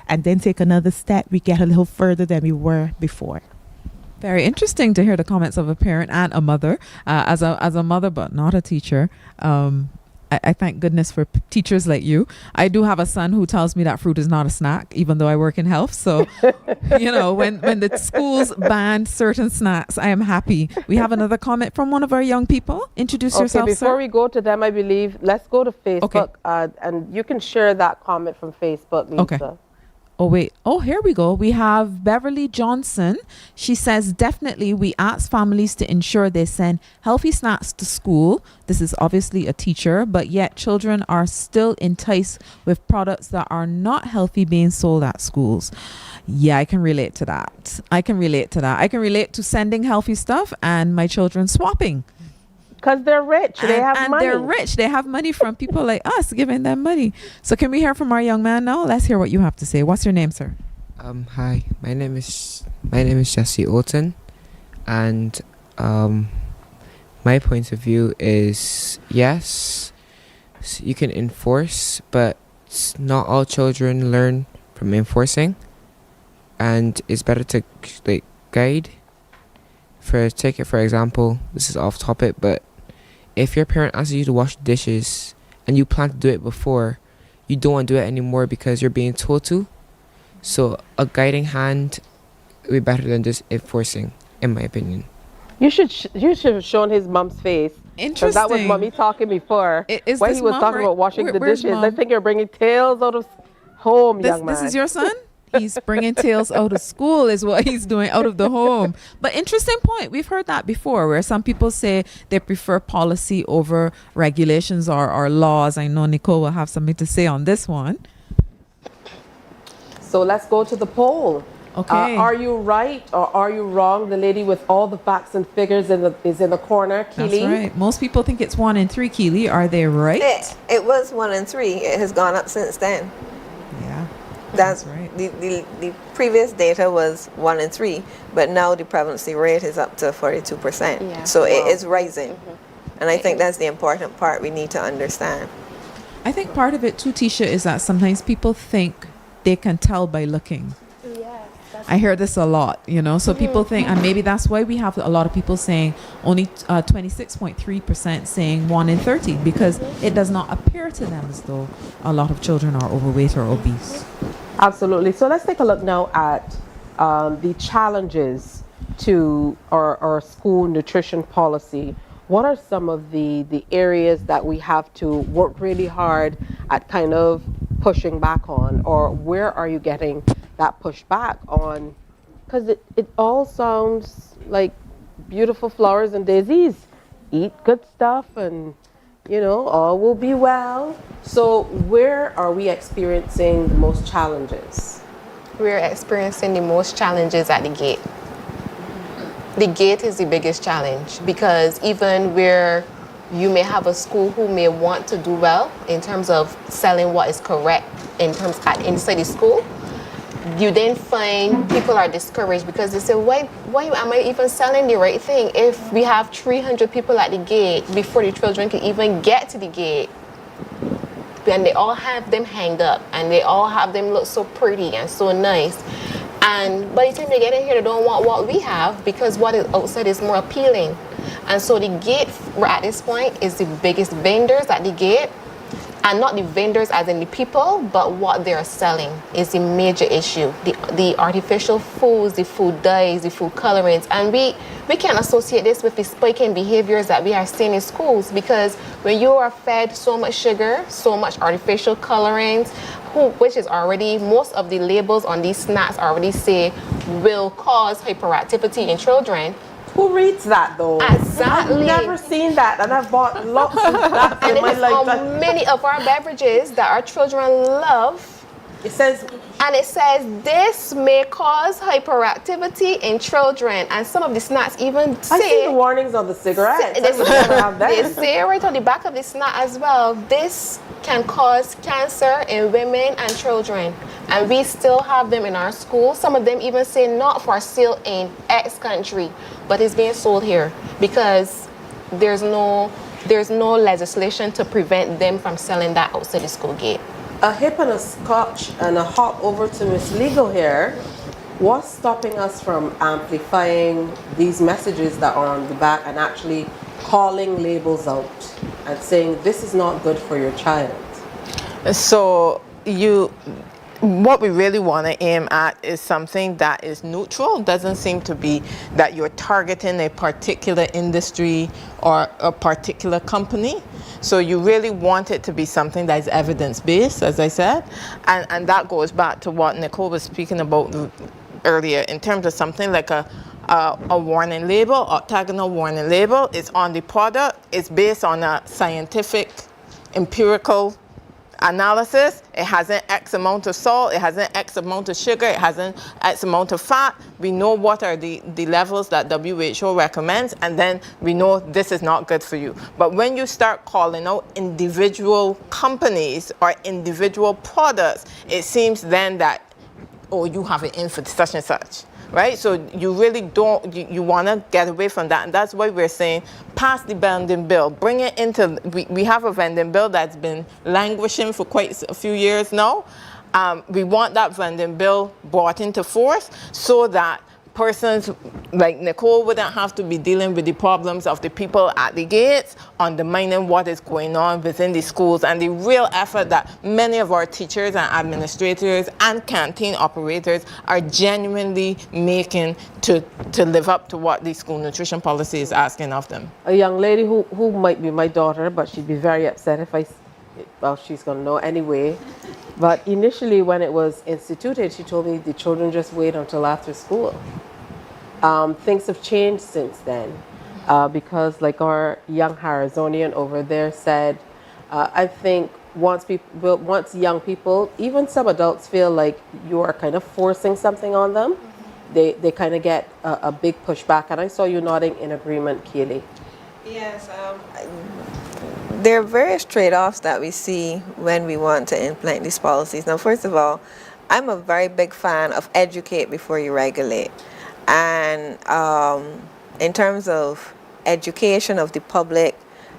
and then take another step, we get a little further than we were before. Very interesting to hear the comments of a parent and a mother. As a mother, but not a teacher, I thank goodness for teachers like you. I do have a son who tells me that fruit is not a snack, even though I work in health. So, when the schools ban certain snacks, I am happy. We have another comment from one of our young people. Introduce yourself, before sir. we go to them, I believe, let's go to Facebook. Okay. And you can share that comment from Facebook, Lisa. Okay. Oh, wait. Oh, here we go. We have Beverly Johnson. She says, definitely we ask families to ensure they send healthy snacks to school. This is obviously a teacher, but yet children are still enticed with products that are not healthy being sold at schools. Yeah, I can relate to that. I can relate to sending healthy stuff and my children swapping. Because they're rich. They have money. They're rich. They have money from people like us giving them money. So can we hear from our young man now? Let's hear what you have to say. What's your name, sir? Hi. My name is Jesse Olton, and my point of view is yes, you can enforce, but not all children learn from enforcing, and it's better to guide. Take it for example. This is off topic, but if your parent asks you to wash dishes and you plan to do it before, you don't want to do it anymore because you're being told to. So a guiding hand would be better than just enforcing, in my opinion. You should have shown his mom's face. Interesting. That was mommy talking before. When he was talking about washing the dishes. I think you're bringing tales out of home, young man. This is your son? He's bringing tales out of school is what he's doing, out of the home. But interesting point. We've heard that before, where some people say they prefer policy over regulations or laws. I know Nicole will have something to say on this one. So let's go to the poll. Okay. Are you right or are you wrong? The lady with all the facts and figures is in the corner, Keely. That's right. Most people think it's 1 in 3, Keely. Are they right? It was 1 in 3. It has gone up since then. Yeah. That's right. The previous data was 1 in 3, but now the prevalency rate is up to 42%. Yeah. So it is rising. And I think that's the important part we need to understand. I think part of it too, Tisha, is that sometimes people think they can tell by looking. I hear this a lot, so people think, and maybe that's why we have a lot of people saying only 26.3% saying 1 in 30, because it does not appear to them as though a lot of children are overweight or obese. Absolutely. So let's take a look now at the challenges to our school nutrition policy. What are some of the areas that we have to work really hard at kind of pushing back on, or where are you getting that pushback on? Because it all sounds like beautiful flowers and daisies. Eat good stuff and, all will be well. So where are we experiencing the most challenges? We're experiencing the most challenges at the gate. The gate is the biggest challenge, because even where you may have a school who may want to do well in terms of selling what is correct inside the school, you then find people are discouraged because they say, why am I even selling the right thing if we have 300 people at the gate before the children can even get to the gate? And they all have them hanged up and they all have them look so pretty and so nice. And by the time they get in here, they don't want what we have because what is outside is more appealing. And so the gate at this point is the biggest vendors at the gate. And not the vendors as in the people, but what they're selling is the major issue. The artificial foods, the food dyes, the food colorants. And we can associate this with the spiking behaviors that we are seeing in schools, because when you are fed so much sugar, so much artificial colorants, which is already, most of the labels on these snacks already say will cause hyperactivity in children. Who reads that though? Exactly. I've never seen that, and I've bought lots of that and in my lifetime. On many of our beverages that our children love, it says this may cause hyperactivity in children, and some of the snacks even say. I see the warnings on the cigarettes. They say right on the back of the snack as well, this can cause cancer in women and children. And we still have them in our schools. Some of them even say not for sale in X country, but it's being sold here because there's no legislation to prevent them from selling that outside the school gate. A hip and a scotch and a hop over to Miss Legal here. What's stopping us from amplifying these messages that are on the back and actually calling labels out and saying this is not good for your child? So what we really want to aim at is something that is neutral. It doesn't seem to be that you're targeting a particular industry or a particular company. So you really want it to be something that is evidence-based, as I said. And that goes back to what Nicole was speaking about earlier in terms of something like a warning label, octagonal warning label. It's on the product. It's based on a scientific, empirical analysis. It has an X amount of salt, it has an X amount of sugar, it has an X amount of fat. We know what are the levels that WHO recommends, and then we know this is not good for you. But when you start calling out individual companies or individual products, it seems then that, oh, you have it in for such and such. Right? So you really don't, you want to get away from that. And that's why we're saying pass the vending bill. Bring it into, we have a vending bill that's been languishing for quite a few years now. We want that vending bill brought into force so that persons like Nicole wouldn't have to be dealing with the problems of the people at the gates, undermining what is going on within the schools, and the real effort that many of our teachers and administrators and canteen operators are genuinely making to live up to what the school nutrition policy is asking of them. A young lady who might be my daughter, but she'd be very upset if well, she's going to know anyway. But initially when it was instituted, she told me the children just wait until after school. Things have changed since then because like our young Harazonian over there said, I think once young people, even some adults feel like you are kind of forcing something on them, they kind of get a big pushback. And I saw you nodding in agreement, Kaylee. Yes, there are various trade-offs that we see when we want to implement these policies. Now, first of all, I'm a very big fan of educate before you regulate. And in terms of education of the public,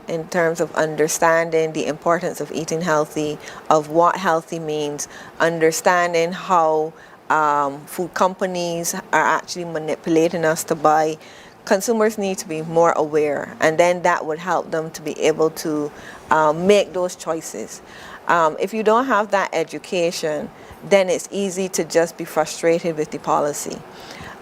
in terms of understanding the importance of eating healthy, of what healthy means, understanding how food companies are actually manipulating us to buy, consumers need to be more aware, and then that would help them to be able to make those choices. If you don't have that education, then it's easy to just be frustrated with the policy.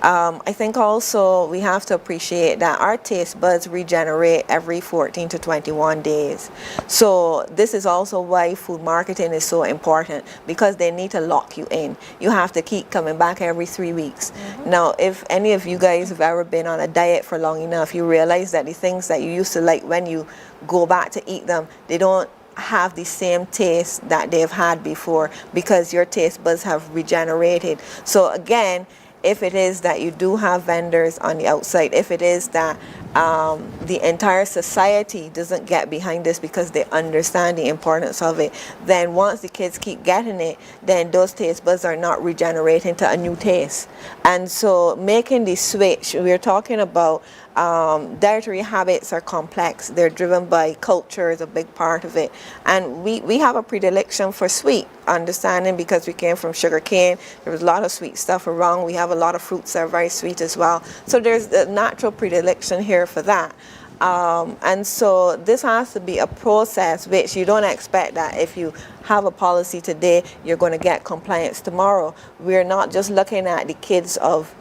I think also we have to appreciate that our taste buds regenerate every 14 to 21 days. So this is also why food marketing is so important, because they need to lock you in. You have to keep coming back every 3 weeks. Mm-hmm. Now, if any of you guys have ever been on a diet for long enough, you realize that the things that you used to like, when you go back to eat them, they don't have the same taste that they've had before, because your taste buds have regenerated. So again, if it is that you do have vendors on the outside, if it is that the entire society doesn't get behind this because they understand the importance of it, then once the kids keep getting it, then those taste buds are not regenerating to a new taste. And so making the switch, we're talking about Dietary habits are complex. They're driven by culture is a big part of it. And we have a predilection for sweet, understanding because we came from sugar cane. There was a lot of sweet stuff around. We have a lot of fruits that are very sweet as well. So there's a natural predilection here for that. And so this has to be a process which you don't expect that if you have a policy today, you're going to get compliance tomorrow. We're not just looking at the kids of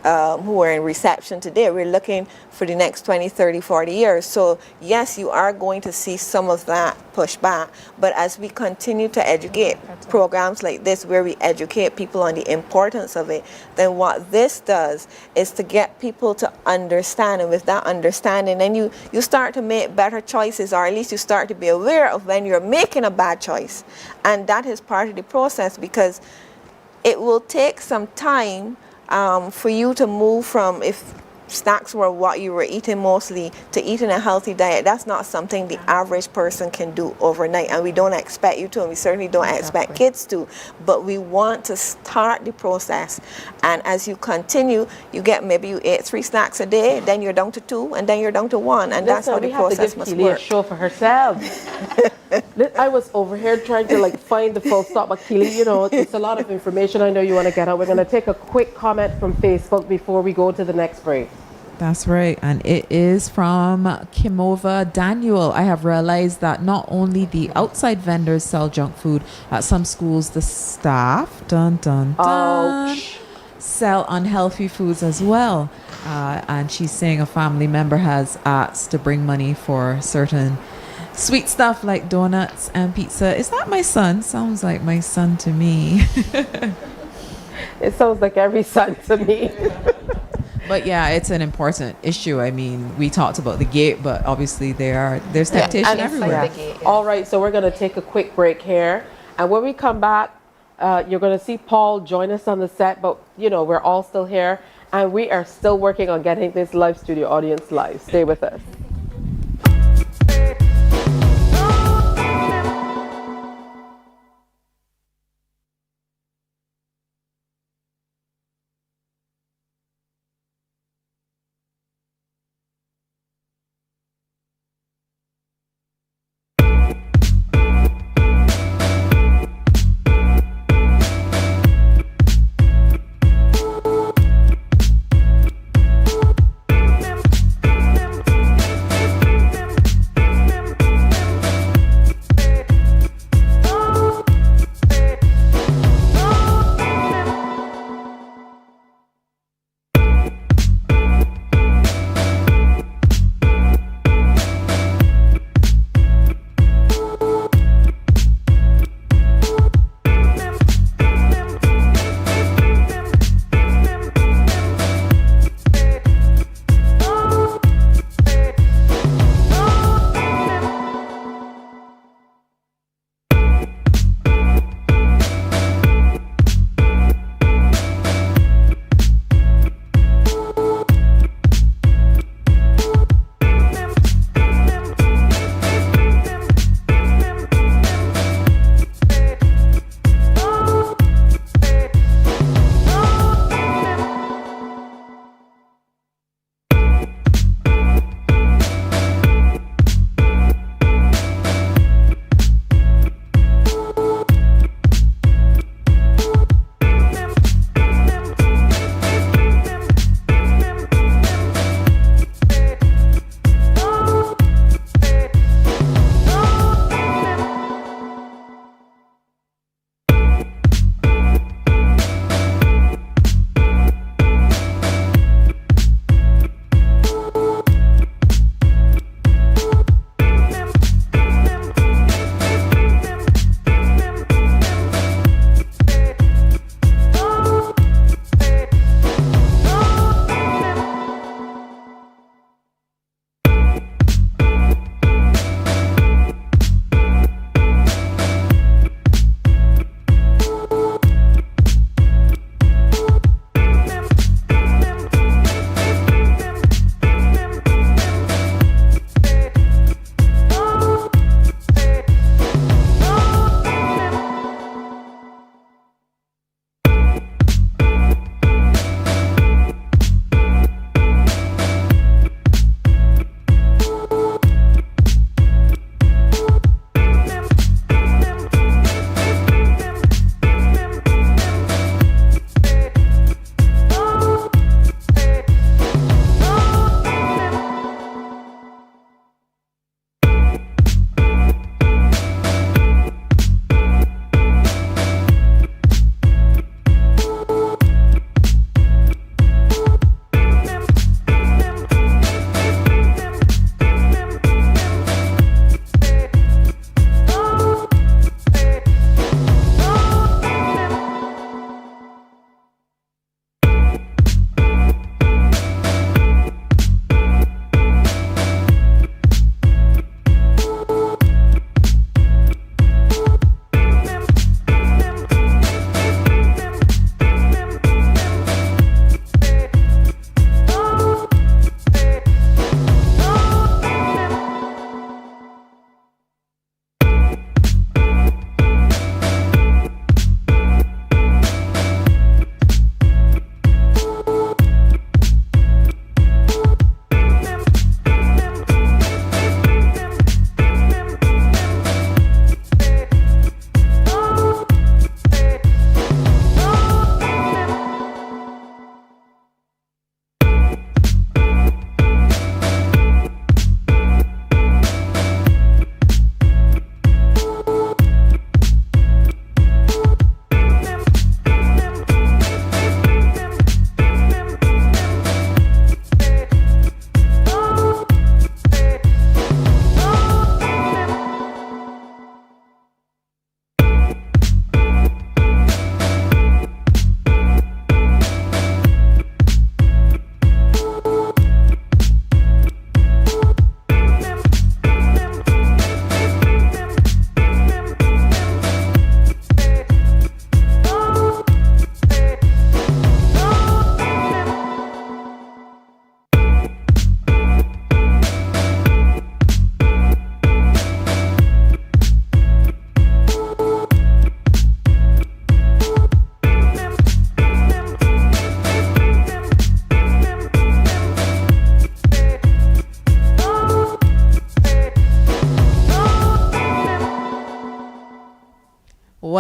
who are in reception today. We're looking for the next 20, 30, 40 years. So yes, you are going to see some of that pushback. But as we continue to educate programs like this, where we educate people on the importance of it, then what this does is to get people to understand. And with that understanding, then you start to make better choices, or at least you start to be aware of when you're making a bad choice. And that is part of the process, because it will take some time for you to move from, if snacks were what you were eating mostly, to eating a healthy diet. That's not something the average person can do overnight, and we don't expect you to, and we certainly don't expect kids to, but we want to start the process. And as you continue, you get, maybe you ate 3 snacks a day, then you're down to 2, and then you're down to 1, and that's how the process must work. We have to give Keely a show for herself. I was over here trying to find the full stop, but Keely, it's a lot of information. I know you want to get out. We're going to take a quick comment from Facebook before we go to the next break. That's right. And it is from Kimova Daniel. I have realized that not only the outside vendors sell junk food, at some schools the staff, sell unhealthy foods as well. And she's saying a family member has asked to bring money for certain sweet stuff like donuts and pizza. Is that my son? Sounds like my son to me. It sounds like every son to me. But yeah, it's an important issue. I mean, we talked about the gate, but obviously there's temptation everywhere. All right, so we're going to take a quick break here. And when we come back, you're going to see Paul join us on the set, but we're all still here, and we are still working on getting this live studio audience live. Stay with us.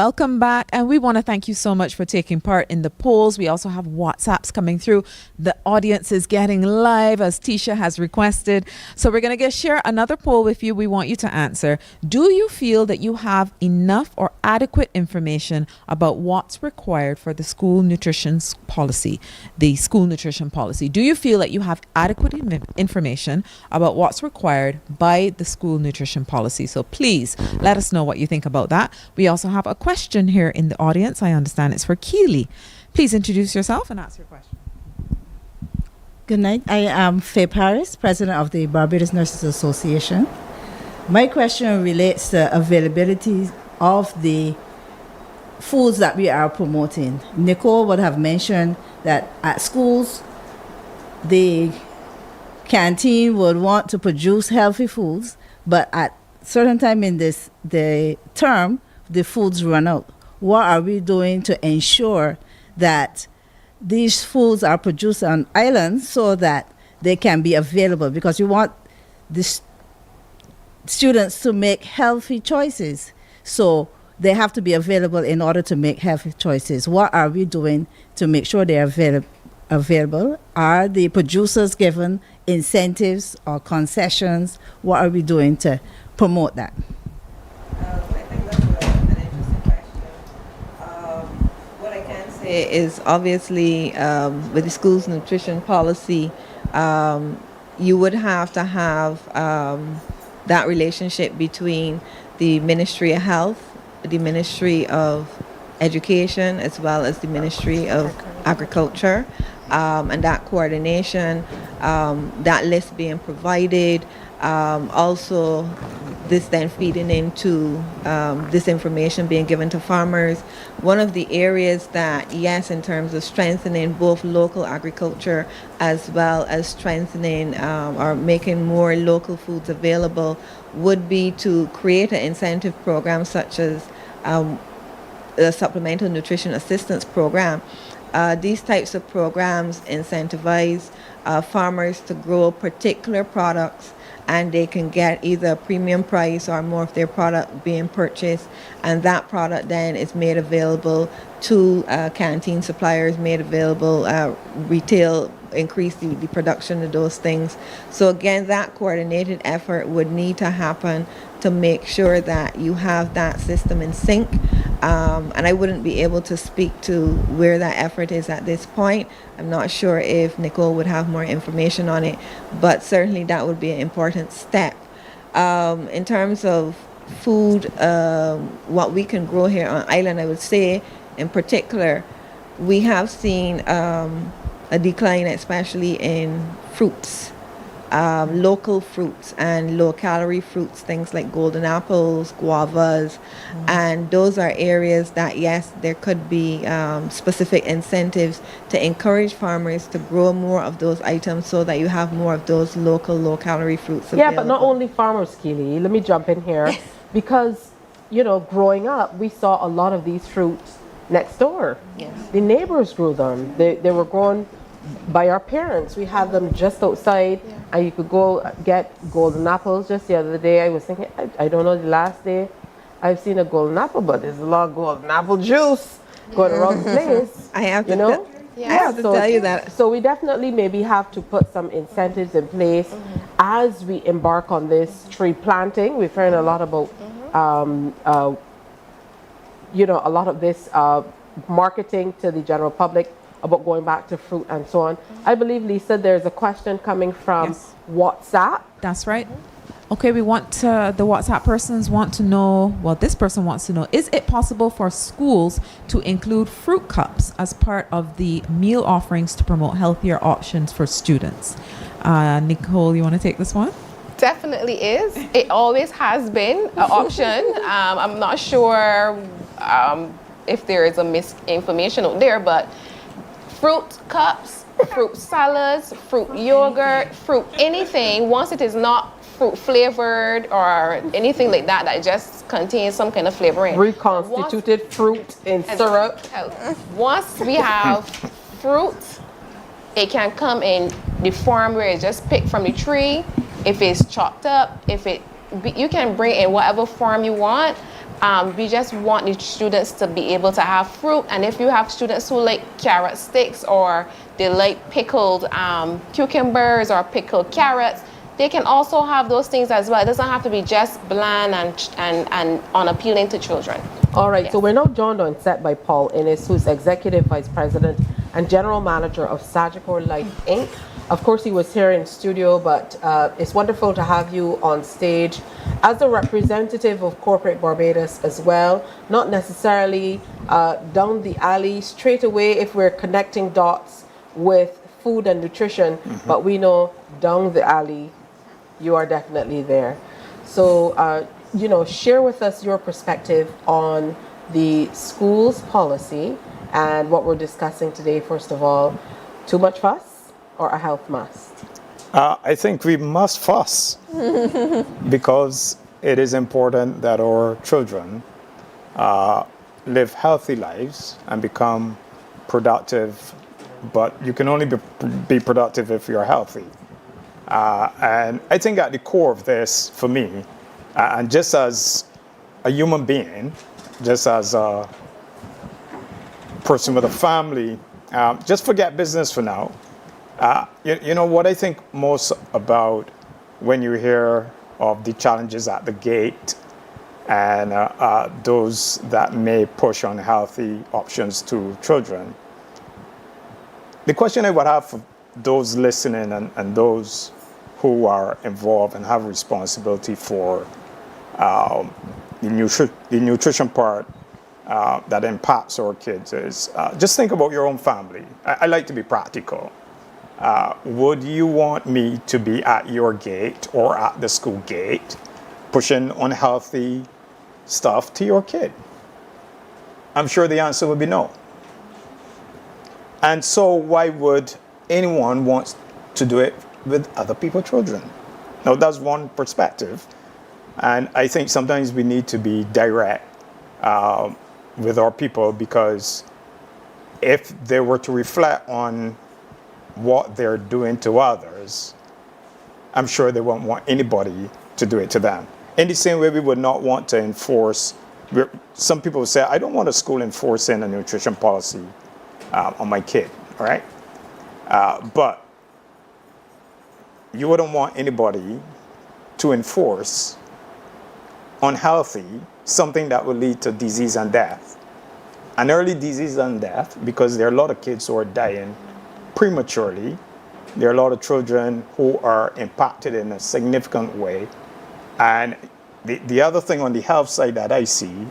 welcome back. And we want to thank you so much for taking part in the polls. We also have WhatsApps coming through. The audience is getting live as Tisha has requested. So we're going to share another poll with you. We want you to answer. Do you feel that you have enough or adequate information about what's required for the school nutrition policy, the school nutrition policy? Do you feel that you have adequate information about what's required by the school nutrition policy? So please let us know what you think about that. We also have a question here in the audience. I understand it's for Keely. Please introduce yourself and ask your question. Good night. I am Faye Paris, president of the Barbados Nurses Association. My question relates to availability of the foods that we are promoting. Nicole would have mentioned that at schools, the canteen would want to produce healthy foods, but at certain time in the term, the foods run out. What are we doing to ensure that these foods are produced on islands so that they can be available? Because you want the students to make healthy choices. So they have to be available in order to make healthy choices. What are we doing to make sure they are available? Are the producers given incentives or concessions? What are we doing to promote that? Is obviously with the school's nutrition policy, you would have to have that relationship between the Ministry of Health, the Ministry of Education, as well as the Ministry of Agriculture, and that coordination, that list being provided, also this then feeding into this information being given to farmers. One of the areas that, yes, in terms of strengthening both local agriculture as well as strengthening or making more local foods available, would be to create an incentive program such as the Supplemental Nutrition Assistance Program. These types of programs incentivize farmers to grow particular products, and they can get either a premium price or more of their product being purchased, and that product then is made available to canteen suppliers, made available retail, increase the production of those things. So again, that coordinated effort would need to happen to make sure that you have that system in sync. And I wouldn't be able to speak to where that effort is at this point. I'm not sure if Nicole would have more information on it, but certainly that would be an important step. In terms of food, what we can grow here on island, I would say in particular, we have seen a decline, especially in fruits. Local fruits and low-calorie fruits, things like golden apples, guavas, and those are areas that, yes, there could be specific incentives to encourage farmers to grow more of those items so that you have more of those local, low-calorie fruits available. Yeah, but not only farmers, Keely. Let me jump in here. Because, you know, growing up, we saw a lot of these fruits next door. Yes. The neighbors grew them. They were grown by our parents. We had them just outside, and you could go get golden apples. Just the other day, I was thinking, I don't know the last day I've seen a golden apple, but there's a lot of golden apple juice going around the place. I have to, you know? I have to tell you that. So we definitely maybe have to put some incentives in place as we embark on this tree planting. We've heard a lot about, you know, a lot of this marketing to the general public about going back to fruit and so on. I believe, Lisa, there's a question coming from WhatsApp. That's right. Okay, we want the WhatsApp persons want to know, well, this person wants to know, is it possible for schools to include fruit cups as part of the meal offerings to promote healthier options for students? Nicole, you want to take this one? Definitely is. It always has been an option. I'm not sure if there is a misinformation out there, but fruit cups, fruit salads, fruit yogurt, fruit anything, once it is not fruit flavored or anything like that, that just contains some kind of flavoring. Reconstituted fruit in syrup. Once we have fruit, it can come in the form where it's just picked from the tree. If it's chopped up, you can bring it in whatever form you want. We just want the students to be able to have fruit. And if you have students who like carrot sticks or they like pickled cucumbers or pickled carrots, they can also have those things as well. It doesn't have to be just bland and unappealing to children. All right, so we're now joined on set by Paul Innes, who's Executive Vice President and General Manager of Sagicor Life, Inc. Of course, he was here in studio, but it's wonderful to have you on stage as a representative of Corporate Barbados as well, not necessarily down the alley straight away if we're connecting dots with food and nutrition, but we know down the alley, you are definitely there. So, you know, share with us your perspective on the school's policy and what we're discussing today. First of all, too much fuss or a health must? I think we must fuss because it is important that our children live healthy lives and become productive, but you can only be productive if you're healthy. And I think at the core of this, for me, and just as a human being, just as a person with a family, just forget business for now. You know what I think most about when you hear of the challenges at the gate and those that may push unhealthy options to children. The question I would have for those listening and those who are involved and have responsibility for the nutrition part that impacts our kids is just think about your own family. I like to be practical. Would you want me to be at your gate or at the school gate pushing unhealthy stuff to your kid? I'm sure the answer would be no. And so why would anyone want to do it with other people's children? Now, that's one perspective. And I think sometimes we need to be direct with our people, because if they were to reflect on what they're doing to others, I'm sure they won't want anybody to do it to them. In the same way, we would not want to enforce, some people would say, I don't want a school enforcing a nutrition policy on my kid, all right? But you wouldn't want anybody to enforce unhealthy something that would lead to disease and death. An early disease and death, because there are a lot of kids who are dying prematurely. There are a lot of children who are impacted in a significant way. And the other thing on the health side that I see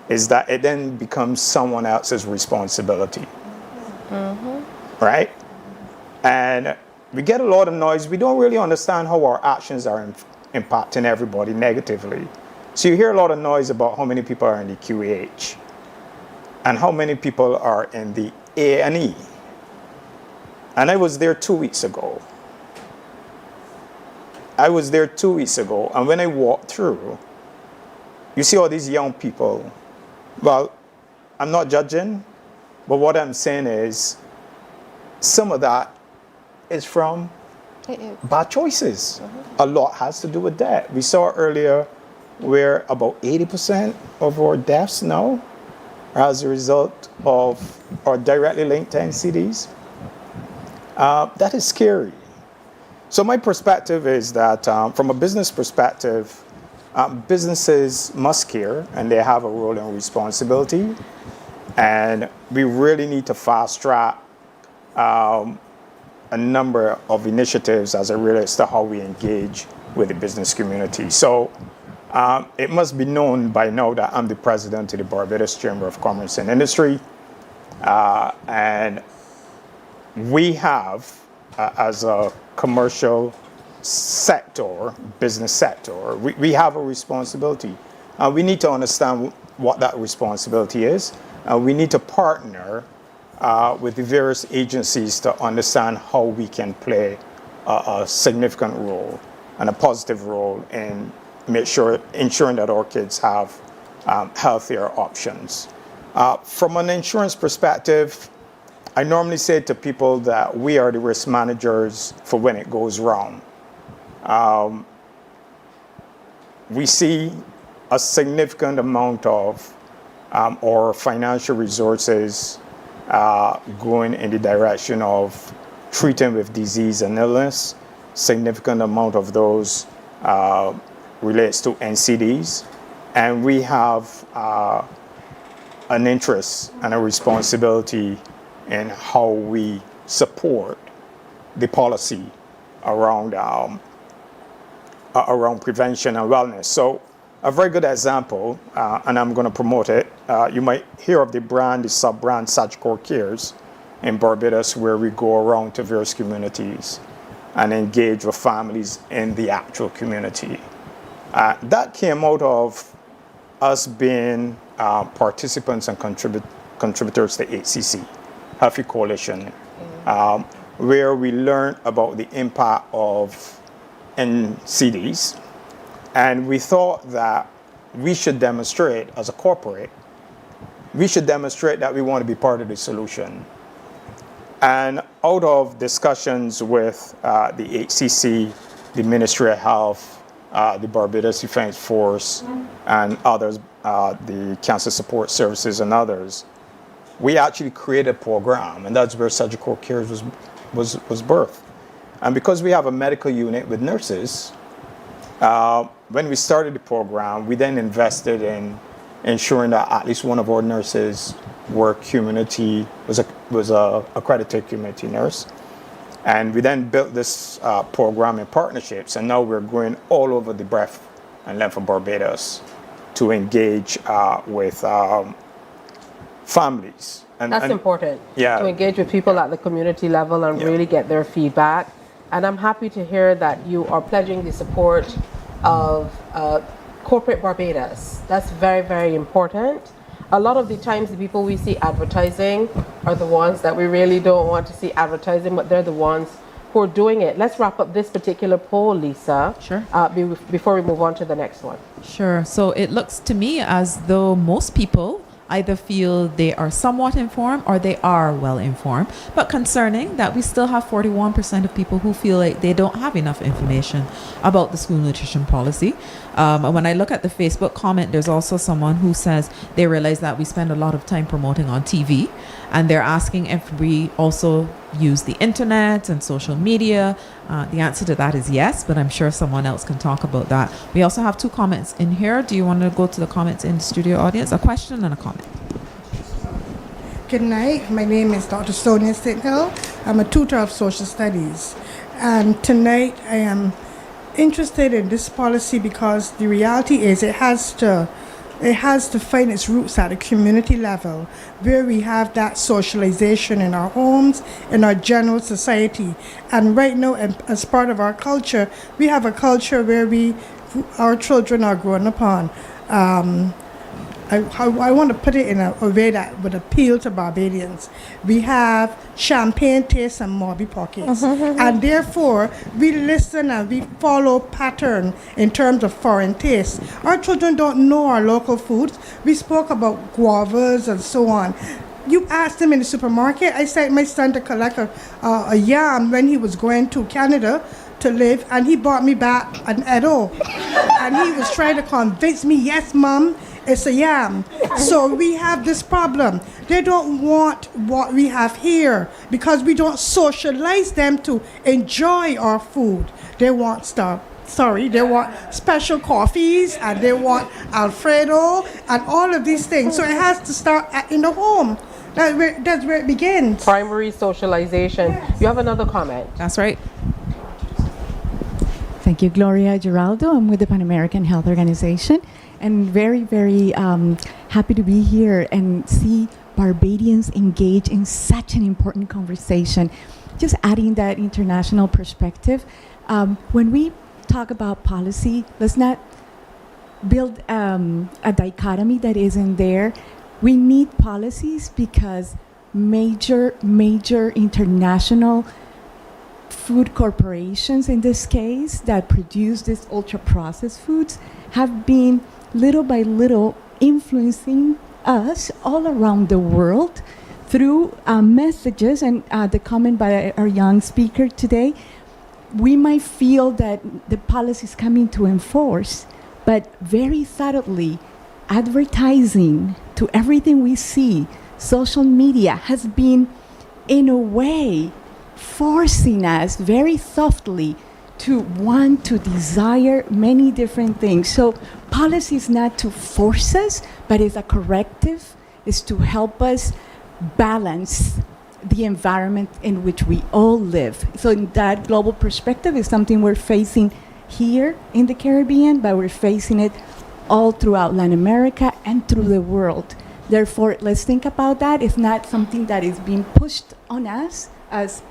is that it then becomes someone else's responsibility. Right? And we get a lot of noise. We don't really understand how our actions are impacting everybody negatively. So you hear a lot of noise about how many people are in the QAH and how many people are in the A&E. And I was there 2 weeks ago. And when I walked through, you see all these young people. Well, I'm not judging, but what I'm saying is some of that is from bad choices. A lot has to do with that. We saw earlier where about 80% of our deaths now are as a result of or directly linked to NCDs. That is scary. So my perspective is that from a business perspective, businesses must care and they have a role and responsibility. And we really need to fast track a number of initiatives as it relates to how we engage with the business community. So it must be known by now that I'm the president of the Barbados Chamber of Commerce and Industry. And we have, as a commercial sector, business sector, we have a responsibility. We need to understand what that responsibility is. We need to partner with the various agencies to understand how we can play a significant role and a positive role in ensuring that our kids have healthier options. From an insurance perspective, I normally say to people that we are the risk managers for when it goes wrong. We see a significant amount of our financial resources going in the direction of treating with disease and illness. Significant amount of those relates to NCDs, and we have an interest and a responsibility in how we support the policy around prevention and wellness. So a very good example, and I'm going to promote it, you might hear of the sub-brand Sagicor Cares in Barbados, where we go around to various communities and engage with families in the actual community. That came out of us being participants and contributors to HCC, Healthy Coalition, where we learned about the impact of NCDs, and we thought that we should demonstrate as a corporate, we should demonstrate that we want to be part of the solution. And out of discussions with the HCC, the Ministry of Health, the Barbados Defense Force, and others, the Cancer Support Services and others, we actually created a program, and that's where Sagicor Cares was birthed. And because we have a medical unit with nurses, when we started the program, we then invested in ensuring that at least one of our nurses was a accredited community nurse. And we then built this program in partnerships, and now we're going all over the breadth and length of Barbados to engage with families. That's important, yeah, to engage with people at the community level and really get their feedback. And I'm happy to hear that you are pledging the support of corporate Barbados. That's very, very important. A lot of the times the people we see advertising are the ones that we really don't want to see advertising, but they're the ones who are doing it. Let's wrap up this particular poll, Lisa. Sure. Before we move on to the next one. Sure. So it looks to me as though most people either feel they are somewhat informed or they are well informed, but concerning that we still have 41% of people who feel like they don't have enough information about the school nutrition policy. And when I look at the Facebook comment, there's also someone who says they realize that we spend a lot of time promoting on TV, and they're asking if we also use the internet and social media. The answer to that is yes, but I'm sure someone else can talk about that. We also have two comments in here. Do you want to go to the comments in the studio audience? A question and a comment. Good night. My name is Dr. Sonia Sithill. I'm a tutor of social studies. And tonight I am interested in this policy because the reality is it has to find its roots at a community level, where we have that socialization in our homes, in our general society. And right now, as part of our culture, we have a culture where our children are grown upon. I want to put it in a way that would appeal to Barbadians. We have champagne tastes and mauby pockets. And therefore, we listen and we follow pattern in terms of foreign tastes. Our children don't know our local foods. We spoke about guavas and so on. You asked them in the supermarket. I sent my son to collect a yam when he was going to Canada to live, and he brought me back an Edo. And he was trying to convince me, yes, Mom, it's a yam. So we have this problem. They don't want what we have here because we don't socialize them to enjoy our food. They want they want special coffees, and they want Alfredo and all of these things. So it has to start in the home. That's where it begins. Primary socialization. You have another comment. That's right. Thank you, Gloria Giraldo. I'm with the Pan American Health Organization, and very, very happy to be here and see Barbadians engage in such an important conversation. Just adding that international perspective, when we talk about policy, let's not build a dichotomy that isn't there. We need policies because major international food corporations, in this case, that produce these ultra-processed foods, have been little by little influencing us all around the world through messages. And the comment by our young speaker today, we might feel that the policy is coming to enforce, but very subtly, advertising to everything we see, social media has been, in a way, forcing us very softly to want to desire many different things. So policy is not to force us, but it's a corrective, is to help us balance the environment in which we all live. So in that global perspective is something we're facing here in the Caribbean, but we're facing it all throughout Latin America and through the world. Therefore, let's think about that. It's not something that is being pushed on us as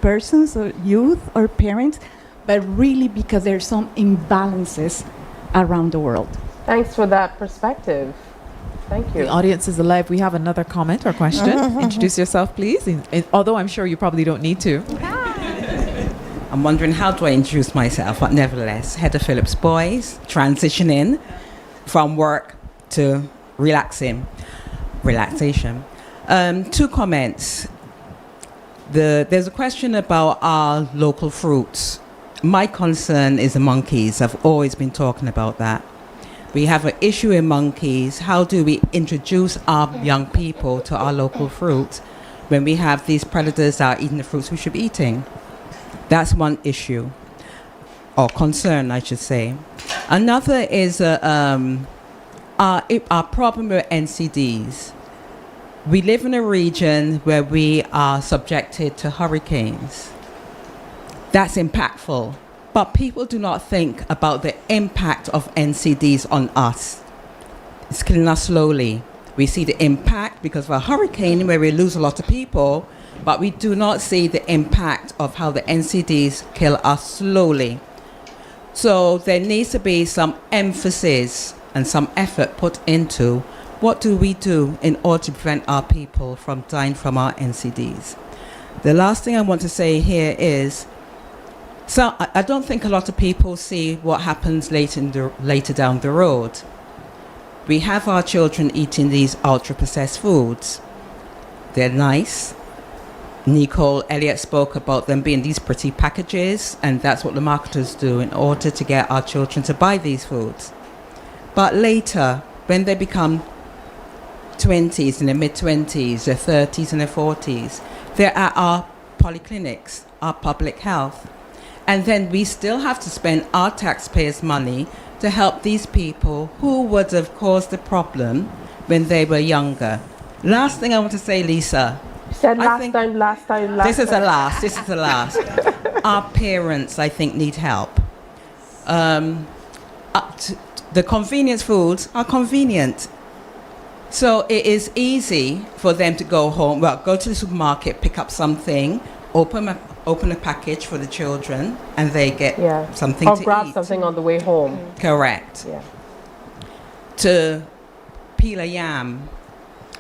persons or youth or parents, but really because there's some imbalances around the world. Thanks for that perspective. Thank you. The audience is alive. We have another comment or question. Introduce yourself, please. Although I'm sure you probably don't need to. I'm wondering, how do I introduce myself? But nevertheless, Heather Phillips Boys, transitioning from work to relaxation. Two comments. There's a question about our local fruits. My concern is the monkeys. I've always been talking about that. We have an issue in monkeys. How do we introduce our young people to our local fruit when we have these predators that are eating the fruits we should be eating? That's one issue, or concern, I should say. Another is our problem with NCDs. We live in a region where we are subjected to hurricanes. That's impactful. But people do not think about the impact of NCDs on us. It's killing us slowly. We see the impact because of a hurricane where we lose a lot of people, but we do not see the impact of how the NCDs kill us slowly. So there needs to be some emphasis and some effort put into what do we do in order to prevent our people from dying from our NCDs. The last thing I want to say here is, so I don't think a lot of people see what happens later down the road. We have our children eating these ultra-processed foods. They're nice. Nicole Elliott spoke about them being these pretty packages, and that's what the marketers do in order to get our children to buy these foods. But later, when they become 20s, in their mid-20s, their 30s and their 40s, they're at our polyclinics, our public health. And then we still have to spend our taxpayers' money to help these people who would have caused the problem when they were younger. Last thing I want to say, Lisa. You said last time. This is the last. Our parents, I think, need help. The convenience foods are convenient. So it is easy for them to go home, go to the supermarket, pick up something, open a package for the children, and they get something to eat. Or grab something on the way home. Correct. Yeah. To peel a yam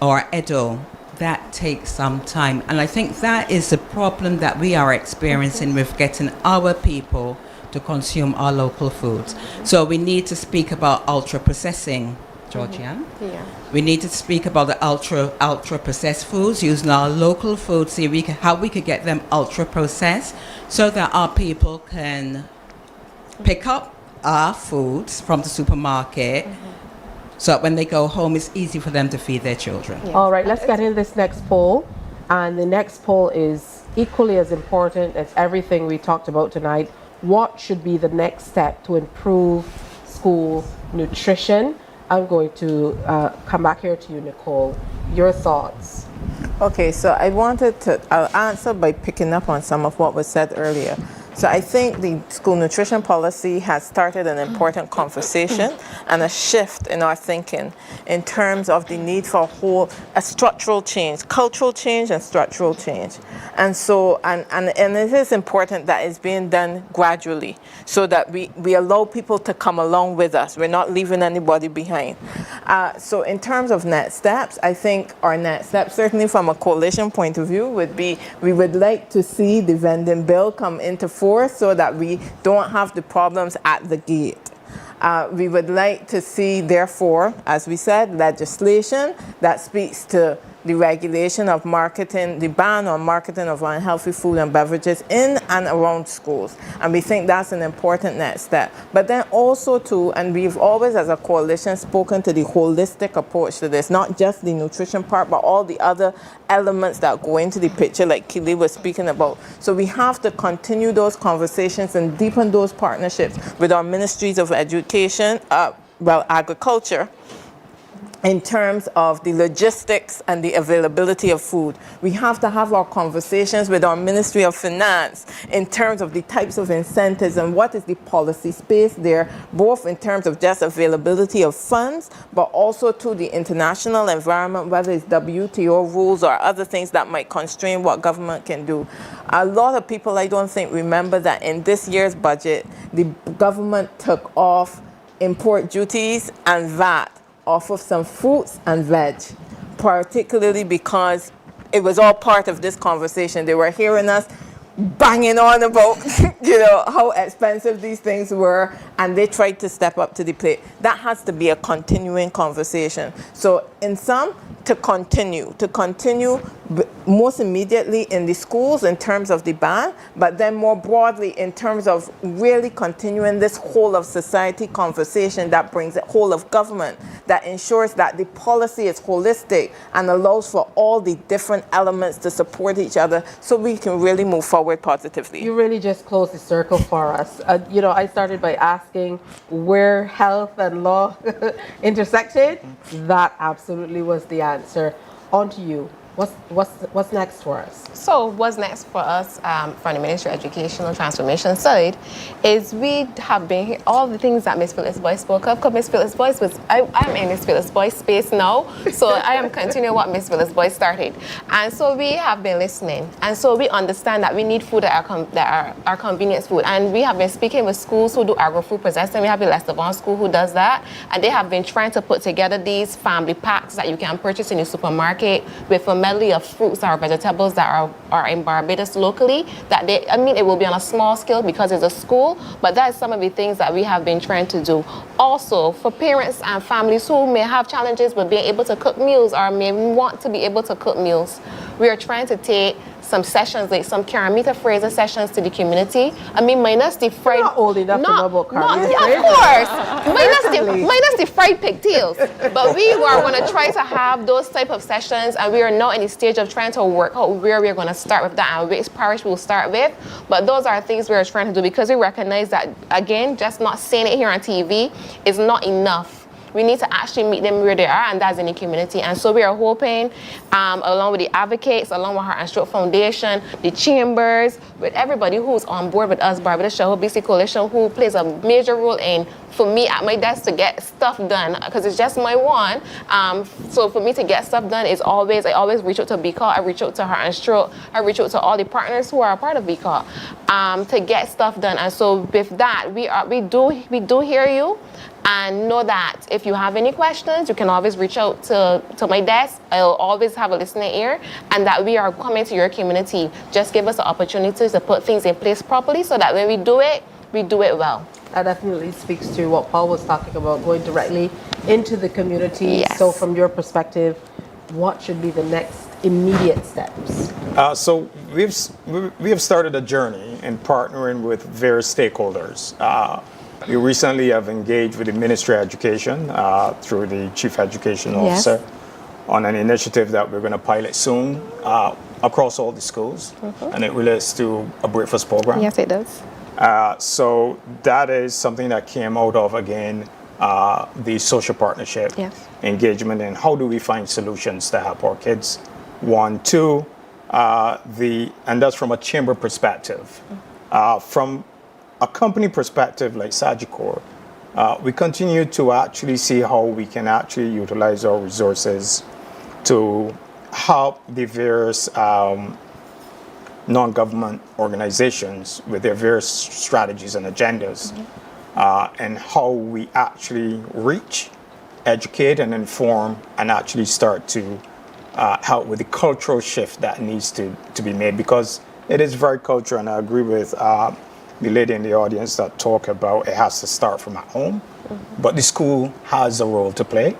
or edo, that takes some time. And I think that is the problem that we are experiencing with getting our people to consume our local foods. So we need to speak about ultra-processing, Georgianne. Yeah. We need to speak about the ultra-processed foods, using our local foods, see how we could get them ultra-processed so that our people can pick up our foods from the supermarket so that when they go home, it's easy for them to feed their children. Yes. All right, let's get into this next poll. And the next poll is equally as important as everything we talked about tonight. What should be the next step to improve school nutrition? I'm going to come back here to you, Nicole. Your thoughts? Okay, so I'll answer by picking up on some of what was said earlier. So I think the school nutrition policy has started an important conversation and a shift in our thinking in terms of the need for a structural change, cultural change and structural change. And so, and it is important that it's being done gradually so that we allow people to come along with us. We're not leaving anybody behind. So in terms of next steps, I think our next steps, certainly from a coalition point of view, would be we would like to see the vending bill come into force so that we don't have the problems at the gate. We would like to see, therefore, as we said, legislation that speaks to the regulation of marketing, the ban on marketing of unhealthy food and beverages in and around schools. And we think that's an important next step. But then also too, and we've always as a coalition spoken to the holistic approach to this, not just the nutrition part, but all the other elements that go into the picture like Kili was speaking about. So we have to continue those conversations and deepen those partnerships with our ministries of education, agriculture, in terms of the logistics and the availability of food. We have to have our conversations with our Ministry of Finance in terms of the types of incentives and what is the policy space there, both in terms of just availability of funds, but also to the international environment, whether it's WTO rules or other things that might constrain what government can do. A lot of people, I don't think, remember that in this year's budget, the government took off import duties and VAT off of some fruits and veg, particularly because it was all part of this conversation. They were hearing us banging on about, how expensive these things were, and they tried to step up to the plate. That has to be a continuing conversation. So in sum, to continue most immediately in the schools in terms of the ban, but then more broadly in terms of really continuing this whole of society conversation that brings it whole of government, that ensures that the policy is holistic and allows for all the different elements to support each other so we can really move forward positively. You really just closed the circle for us. I started by asking where health and law intersected. That absolutely was the answer. On to you. What's next for us? So what's next for us from the Ministry of Educational Transformation side is we have been all the things that Ms. Phyllis-Boyce spoke of. Because Ms. Phyllis-Boyce I'm in Ms. Phyllis-Boyce space now, so I am continuing what Ms. Phyllis-Boyce started. And so we have been listening, and so we understand that we need food that are convenience food. And we have been speaking with schools who do agro-food processing. We have the Lestevon school who does that, and they have been trying to put together these family packs that you can purchase in the supermarket with a medley of fruits or vegetables that are in Barbados locally. It will be on a small scale because it's a school, but that is some of the things that we have been trying to do. Also, for parents and families who may have challenges with being able to cook meals or may want to be able to cook meals, we are trying to take some sessions, like some Karamita Fraser sessions to the community. Minus the fried... You're not old enough to know about Karamita Fraser. Of course. minus the fried pigtails. But we are going to try to have those type of sessions, and we are now in the stage of trying to work out where we're going to start with that and which parish we'll start with. But those are things we're trying to do because we recognize that, again, just not saying it here on TV is not enough. We need to actually meet them where they are, and that's in the community. And so we are hoping, along with the advocates, along with Heart and Stroke Foundation, the chambers, with everybody who's on board with us, Barbados Childhood BC Coalition, who plays a major role in, for me at my desk, to get stuff done, because it's just my one. So for me to get stuff done I always reach out to BCAL, I reach out to Heart and Stroke, I reach out to all the partners who are a part of BCAL to get stuff done. And so with that, we do hear you. And know that if you have any questions, you can always reach out to my desk. I'll always have a listening ear, and that we are coming to your community. Just give us the opportunity to put things in place properly so that when we do it well. That definitely speaks to what Paul was talking about, going directly into the community. Yes. So from your perspective, what should be the next immediate steps? So we have started a journey in partnering with various stakeholders. We recently have engaged with the Ministry of Education through the Chief Education Officer on an initiative that we're going to pilot soon across all the schools, and it relates to a breakfast program. Yes, it does. So that is something that came out of, again, the social partnership engagement, and how do we find solutions to help our kids? One, two, and that's from a chamber perspective. From a company perspective like Sagicor, we continue to actually see how we can actually utilize our resources to help the various non-government organizations with their various strategies and agendas, and how we actually reach, educate, and inform, and actually start to help with the cultural shift that needs to be made, because it is very cultural, and I agree with the lady in the audience that talk about it has to start from at home, but the school has a role to play.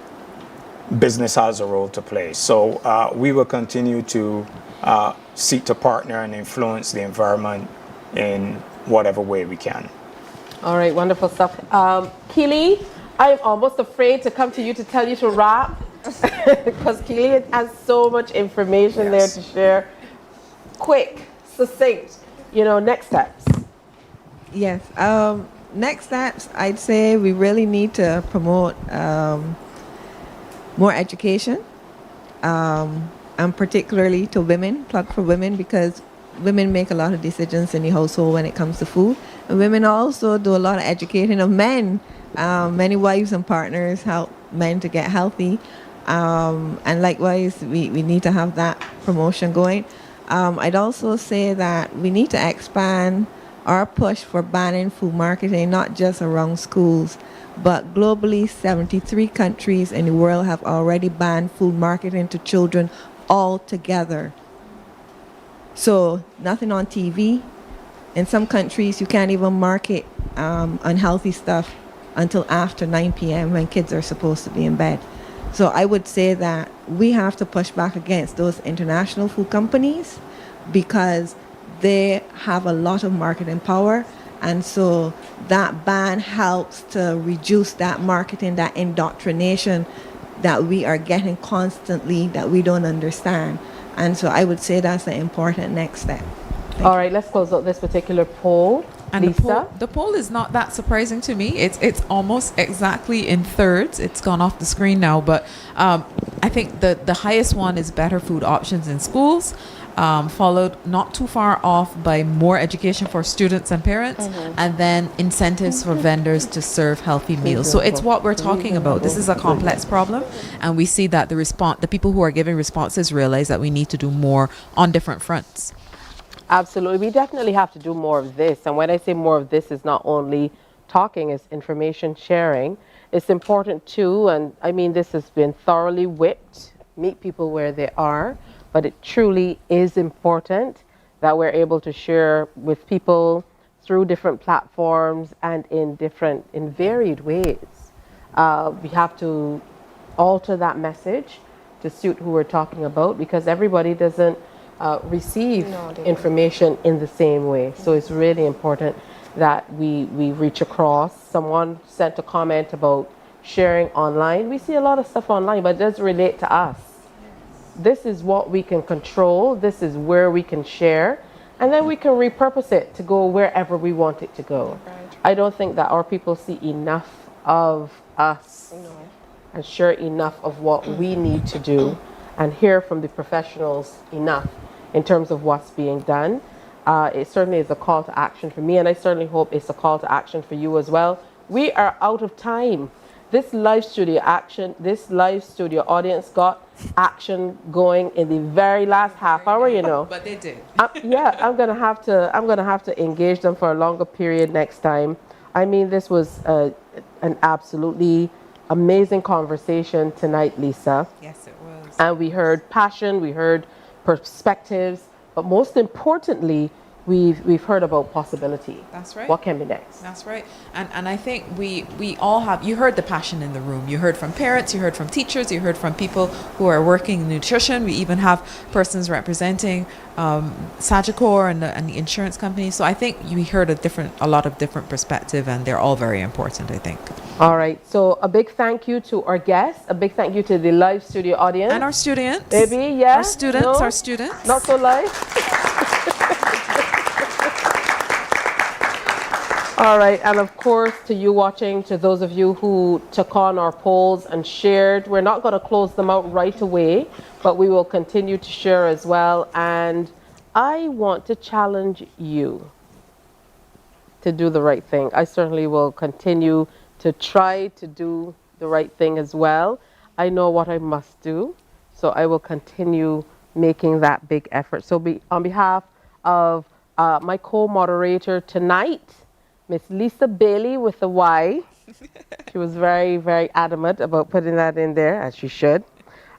business has a role to play. So we will continue to seek to partner and influence the environment in whatever way we can. All right, wonderful stuff. Keely, I'm almost afraid to come to you to tell you to wrap because Keely has so much information there to share. Quick, succinct, next steps. Yes. Next steps, I'd say we really need to promote more education, and particularly to women, plug for women, because women make a lot of decisions in the household when it comes to food. And women also do a lot of educating of men. Many wives and partners help men to get healthy. And likewise, we need to have that promotion going. I'd also say that we need to expand our push for banning food marketing, not just around schools, but globally, 73 countries in the world have already banned food marketing to children altogether. So nothing on TV. In some countries, you can't even market unhealthy stuff until after 9 p.m. when kids are supposed to be in bed. So I would say that we have to push back against those international food companies because they have a lot of marketing power. And so that ban helps to reduce that marketing, that indoctrination that we are getting constantly that we don't understand. And so I would say that's an important next step. All right, let's close out this particular poll. And Lisa? the poll is not that surprising to me. It's almost exactly in thirds. It's gone off the screen now, but I think the highest one is better food options in schools, followed not too far off by more education for students and parents, and then incentives for vendors to serve healthy meals. So it's what we're talking about. This is a complex problem, and we see that the people who are giving responses realize that we need to do more on different fronts. Absolutely. We definitely have to do more of this. And when I say more of this, is not only talking, it's information sharing. It's important too, and I mean, this has been thoroughly whipped, meet people where they are, but it truly is important that we're able to share with people through different platforms and in varied ways. We have to alter that message to suit who we're talking about because everybody doesn't receive information in the same way. So it's really important that we reach across. Someone sent a comment about sharing online. We see a lot of stuff online, but it doesn't relate to us. This is what we can control. This is where we can share. And then we can repurpose it to go wherever we want it to go. I don't think that our people see enough of us and share enough of what we need to do and hear from the professionals enough in terms of what's being done. It certainly is a call to action for me, and I certainly hope it's a call to action for you as well. We are out of time. This live studio audience got action going in the very last half hour, But they did. Yeah, I'm gonna have to engage them for a longer period next time. I mean, this was an absolutely amazing conversation tonight, Lisa. Yes, it was. And we heard passion, we heard perspectives, but most importantly, we've heard about possibility. That's right. What can be next? That's right. And I think we all have, you heard the passion in the room. You heard from parents, you heard from teachers, you heard from people who are working in nutrition. We even have persons representing Sagicor and the insurance company. So I think we heard a lot of different perspective, and they're all very important, I think. All right. So a big thank you to our guests. A big thank you to the live studio audience. And our students. Maybe, yeah. Our students, No? our students. Not so live. All right, and of course, to you watching, to those of you who took on our polls and shared, we're not going to close them out right away, but we will continue to share as well. And I want to challenge you to do the right thing. I certainly will continue to try to do the right thing as well. I know what I must do, so I will continue making that big effort. So on behalf of my co-moderator tonight, Miss Lisa Bailey with a Y. She was very, very adamant about putting that in there, as she should.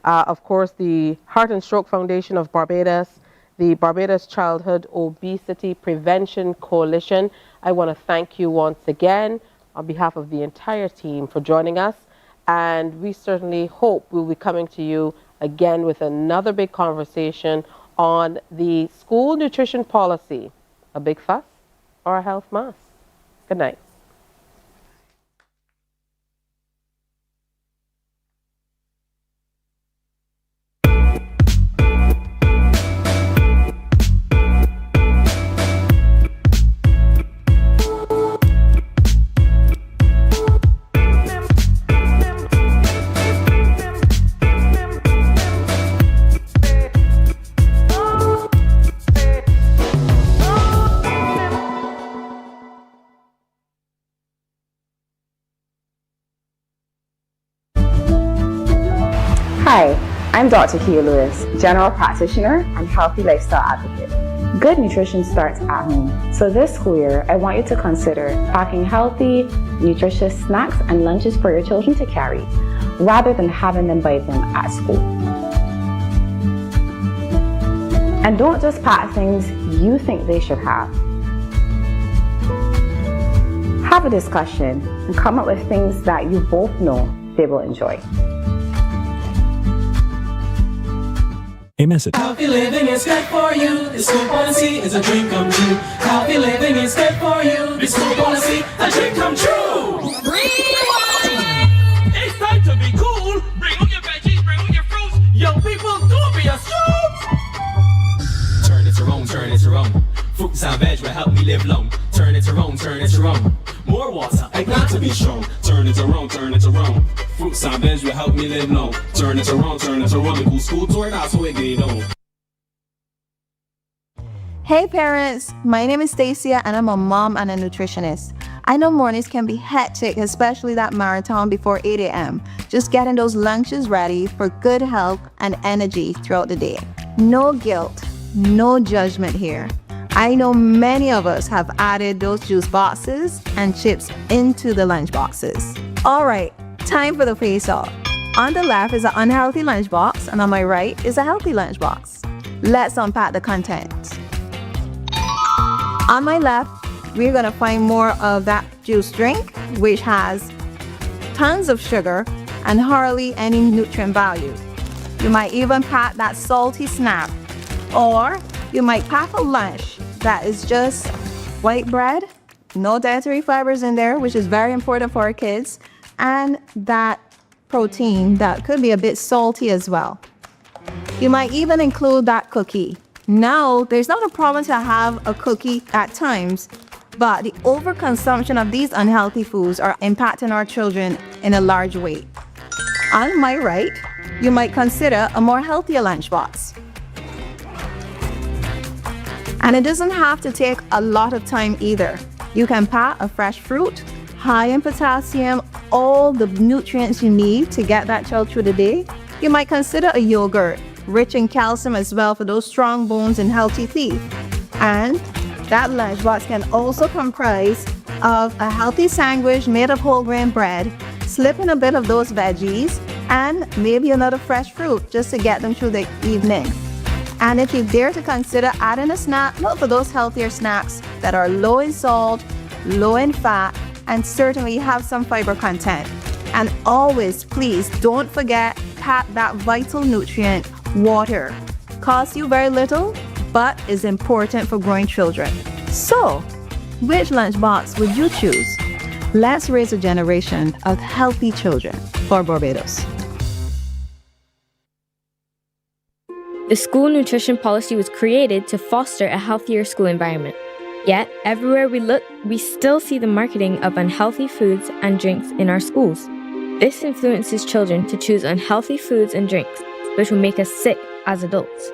Of course, the Heart and Stroke Foundation of Barbados, the Barbados Childhood Obesity Prevention Coalition. I want to thank you once again on behalf of the entire team for joining us. And we certainly hope we'll be coming to you again with another big conversation on the school nutrition policy. A big fuss or a health must? Good night. Hi, I'm Dr. Kia Lewis, General Practitioner and Healthy Lifestyle Advocate. Good nutrition starts at home. So this school year, I want you to consider packing healthy, nutritious snacks and lunches for your children to carry, rather than having them buy them at school. And don't just pack things you think they should have. Have a discussion and come up with things that you both know they will enjoy. A message. Healthy living is good for you. The school policy is a dream come true. Healthy living is good for you. The school policy, a dream come true. Rewind! It's time to be cool. Bring on your veggies, bring on your fruits. Young people, don't be a scoop. Turn it around, turn it around. Fruits and veg will help me live long. Turn it around, turn it around. More water, I glad to be strong. Turn it around, turn it around. Fruits and veg will help me live long. Turn it around, turn it around. Cool school tour, that's how it get on. Hey parents, my name is Stacia and I'm a mom and a nutritionist. I know mornings can be hectic, especially that marathon before 8 a.m. Just getting those lunches ready for good health and energy throughout the day. No guilt, no judgment here. I know many of us have added those juice boxes and chips into the lunch boxes. All right, time for the face-off. On the left is an unhealthy lunchbox, and on my right is a healthy lunchbox. Let's unpack the contents. On my left, we're gonna find more of that juice drink, which has tons of sugar and hardly any nutrient value. You might even pack that salty snack, or you might pack a lunch that is just white bread, no dietary fibers in there, which is very important for our kids, and that protein that could be a bit salty as well. You might even include that cookie. Now, there's not a problem to have a cookie at times, but the overconsumption of these unhealthy foods are impacting our children in a large way. On my right, you might consider a more healthier lunchbox. And it doesn't have to take a lot of time either. You can pack a fresh fruit, high in potassium, all the nutrients you need to get that child through the day. You might consider a yogurt, rich in calcium as well for those strong bones and healthy teeth. And that lunchbox can also comprise of a healthy sandwich made of whole grain bread, slip in a bit of those veggies, and maybe another fresh fruit just to get them through the evening. And if you dare to consider adding a snack, look for those healthier snacks that are low in salt, low in fat, and certainly have some fiber content. And always, please don't forget, pack that vital nutrient, water. Costs you very little, but is important for growing children. So, which lunchbox would you choose? Let's raise a generation of healthy children for Barbados. The school nutrition policy was created to foster a healthier school environment. Yet, everywhere we look, we still see the marketing of unhealthy foods and drinks in our schools. This influences children to choose unhealthy foods and drinks, which will make us sick as adults.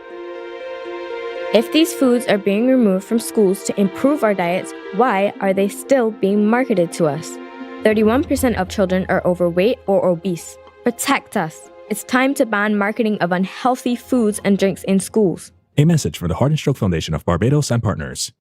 If these foods are being removed from schools to improve our diets, why are they still being marketed to us? 31% of children are overweight or obese. Protect us. It's time to ban marketing of unhealthy foods and drinks in schools. A message for the Heart and Stroke Foundation of Barbados and Partners.